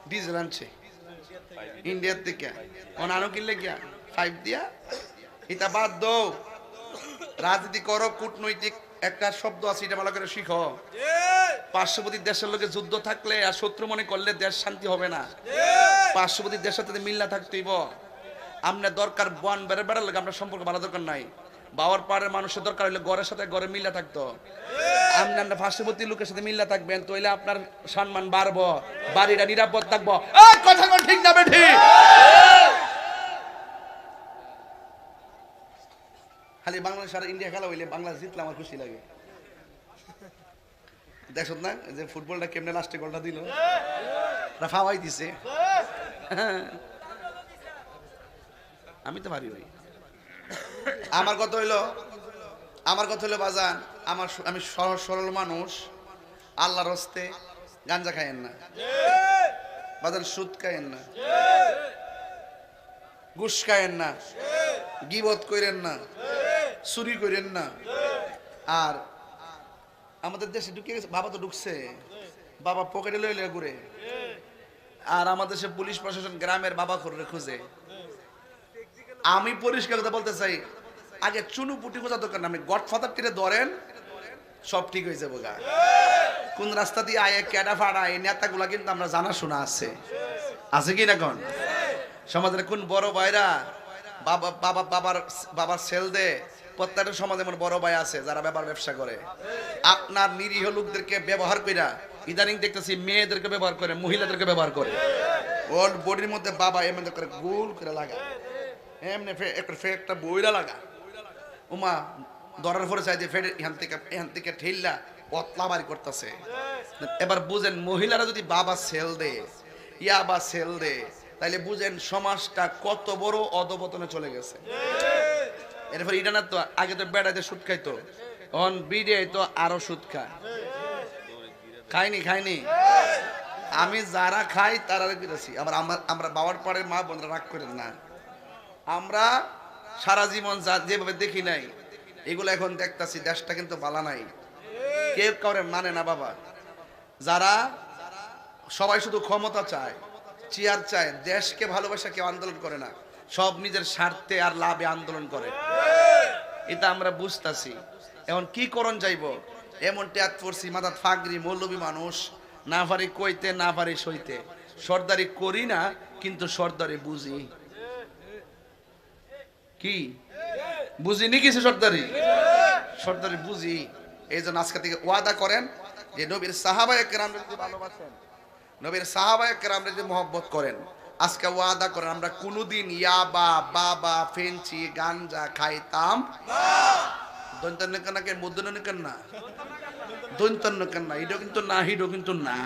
S1: ডিজেল আনছে ইন্ডিয়ার থেকে, আনো কিনলে গিয়া 5 দিয়া। এটা বাদ দো, রাজনীতি করো, কূটনৈতিক একটা শব্দ আছে এটা ভালো করে শিখো। পার্শ্ববর্তী দেশের লোকে যুদ্ধ থাকলে আর শত্রু মনে করলে দেশ শান্তি হবে না। পার্শ্ববর্তী দেশের সাথে মিল্লা থাকতেইব। আমরা দরকার বন বেড়ে বেড়ার লোক আমরা সম্পর্ক ভালো দরকার নাই, বাবার পাড়ের মানুষের দরকার হলে ঘরের সাথে ঘরে মিল্লা থাকতো। আমরা পার্শ্ববর্তী লোকের সাথে মিল্লা থাকবেন তাহলে আপনার সম্মান বাড়বো, বাড়িটা নিরাপদ থাকবো। কথা ঠিক না বেঠি? খালি বাংলাদেশ আর ইন্ডিয়া খেলা হইলে বাংলাদেশ জিতলে আমার খুশি লাগে। দেখো না যে ফুটবলটা কেমনে লাস্টে গোলটা দিল, ফাওয়াই দিছে। আমি তো পারি ভাই। আমার কথা হইলো বাজান, আমি সহজ সরল মানুষ, আল্লাহর হস্তে গাঞ্জা খাইয়েন না বাজান, সুদ খাইয়েন না, ঘুষ খাইয়েন না, গীবত কইরেন না, চুরি করেন না। আর আমাদের দেশে ঢুকে গেছে, বাবা তো ঢুকছে, বাবা পকেটে লইলে ঘুরে। আর আমাদের দেশে পুলিশ প্রশাসন গ্রামের বাবা করে খুঁজে। আমি পরিষ্কার কথা বলতে চাই, আগে চুনু পুটি খোঁজা দরকার না, আপনি গডফাদার টিরে ধরেন, সব ঠিক হয়ে যাবো গা। কোন রাস্তা দিয়ে আয়ে ক্যাডা ফাড়া এই নেতাগুলা কিন্তু আমরা জানা শোনা আছে কি না? কোন সমাজের কোন বড় ভাইরা বাবার সেল দে, প্রত্যেকটা সমাজে এমন বড় ভাই আছে যারা ব্যবসা করে। আপনার নিরীহ লোকদেরকে ব্যবহার কইরা ইদানিং দেখতেছি মেয়েদেরকে ব্যবহার করে, মহিলাদেরকে ব্যবহার করে। ওর বডির মধ্যে বাবা এমন করে গোল করে লাগা, এমনি একটা বইরা লাগা, উমা ধরার পরে চাই যে ফের এখান থেকে ঠেললা পতলা বাড়ি করতেছে। এবার বুঝেন মহিলারা যদি বাবা সেল দে, ইয়াবা সেল দে, তাইলে বুঝেন সমাজটা কত বড় অধপতনে চলে গেছে। এরপর এটা না তো আগে তো বেড়াইতে সুট খাইতো, অন বিডে তো আরো সুদ খায়। খাইনি আমি যারা খাই তারা করেছি। আবার আমরা বাবার পরে মা বোনরা রাগ করেন না, আমরা সারা জীবন যেভাবে দেখি নাই এগুলো এখন দেখতাছি। দেশটা কিন্তু বালা নাই, কেউ কাউরে মানে না বাবা। যারা সবাই শুধু ক্ষমতা চায়, চেয়ার চায়, দেশকে ভালোবাসা কেউ আন্দোলন করে না, সব নিজের স্বার্থে আর লাভে আন্দোলন করে। এটা আমরা বুঝতাছি। এখন কি করণ যাইব, এমন ট্যাগ পড়ছি মাথাত ফাগরি মৌলবী মানুষ, না পারি কইতে না পারি সইতে। সর্দারি করি না কিন্তু সর্দারি বুঝি। কি বুঝিনি কিছু সর্দারি বুঝি। এই জন্য আজকে থেকে ওয়াদা করেন যে নবীর সাহাবায়ে কেরামকে যদি ভালোবাসেন, নবীর সাহাবায়ে কেরামকে যদি মহব্বত করেন, আজকে ওয়াদা করেন আমরা কোনোদিন ইয়াবা বাবা ফেঞ্চি গাঞ্জা খাইতাম না। দন্তন্নকে মুদ্দনকেন না, দন্তন্নকেন না, এটা কিন্তু না, হিডো কিন্তু না।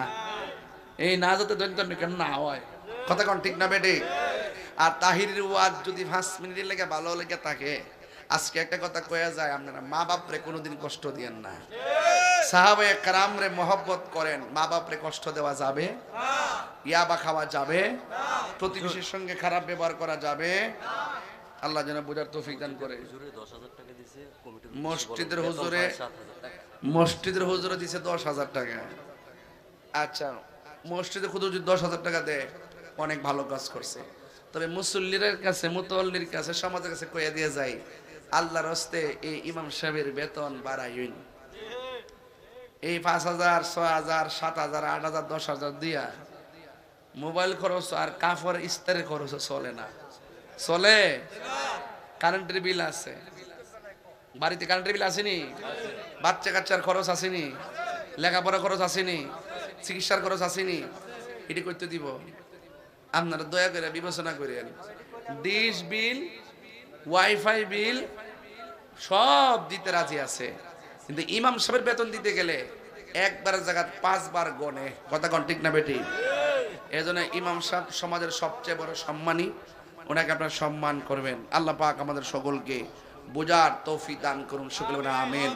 S1: এই না যাতে দন্তন্নকেন না হয়, কথা কোন ঠিক না বেটে? আর তাহিরের ওয়াজ যদি 5 মিনিটের লেগে ভালো লেগে থাকে, আজকে একটা কথা কয়া যায়, আপনারা মা বাপরে কোনোদিন কষ্ট দিয়েন না। সাহাবায়ে কেরামরে মহব্বত করেন, মা বাপরে কষ্ট দেওয়া যাবে না, ইয়াবা খাওয়া যাবে না, প্রতিবেশীর সঙ্গে খারাপ ব্যবহার করা যাবে না। আল্লাহ যেন বুঝার তৌফিক দান করে। মসজিদের হুজুরে দিছে 10,000 টাকা। আচ্ছা, মসজিদে হুজুর যদি 10,000 টাকা দেয় অনেক ভালো কাজ করছে। তবে মুসল্লির কাছে, মুতওয়াল্লির কাছে, সমাজের কাছে কইয়া দিয়ে যায়, আল্লাহর হস্তে এই ইমাম সাহেবের বেতন বাড়াইন। এই 5,000 6,000 7,000 8,000 10,000 দিয়া মোবাইল খরচ আর কাফর ইস্তারের খরচ চলে না। চলে? কারেন্টের বিল আছে, বাড়িতে কারেন্টের বিল আসেনি, বাচ্চা কাচ্চার খরচ আসেনি, লেখাপড়া খরচ আসেনি, চিকিৎসার খরচ আসেনি, এটি করতে দিব। আপনারা দয়া করে বিবেচনা করেন, ডিশ বিল, ওয়াইফাই বিল সব দিতে রাজি আছে, কিন্তু ইমাম সাহেবের বেতন দিতে গেলে একবারের জায়গা 5 বার গনে। কথা কোন ঠিক না বেটি? এজন্য ইমাম সাহেব সমাজের সবচেয়ে বড় সম্মানী, ওনাকে আপনারা সম্মান করবেন। আল্লাহ পাক আমাদের সকলকে বোঝার তৌফিক দান করুন, সকলে বলেন আমিন।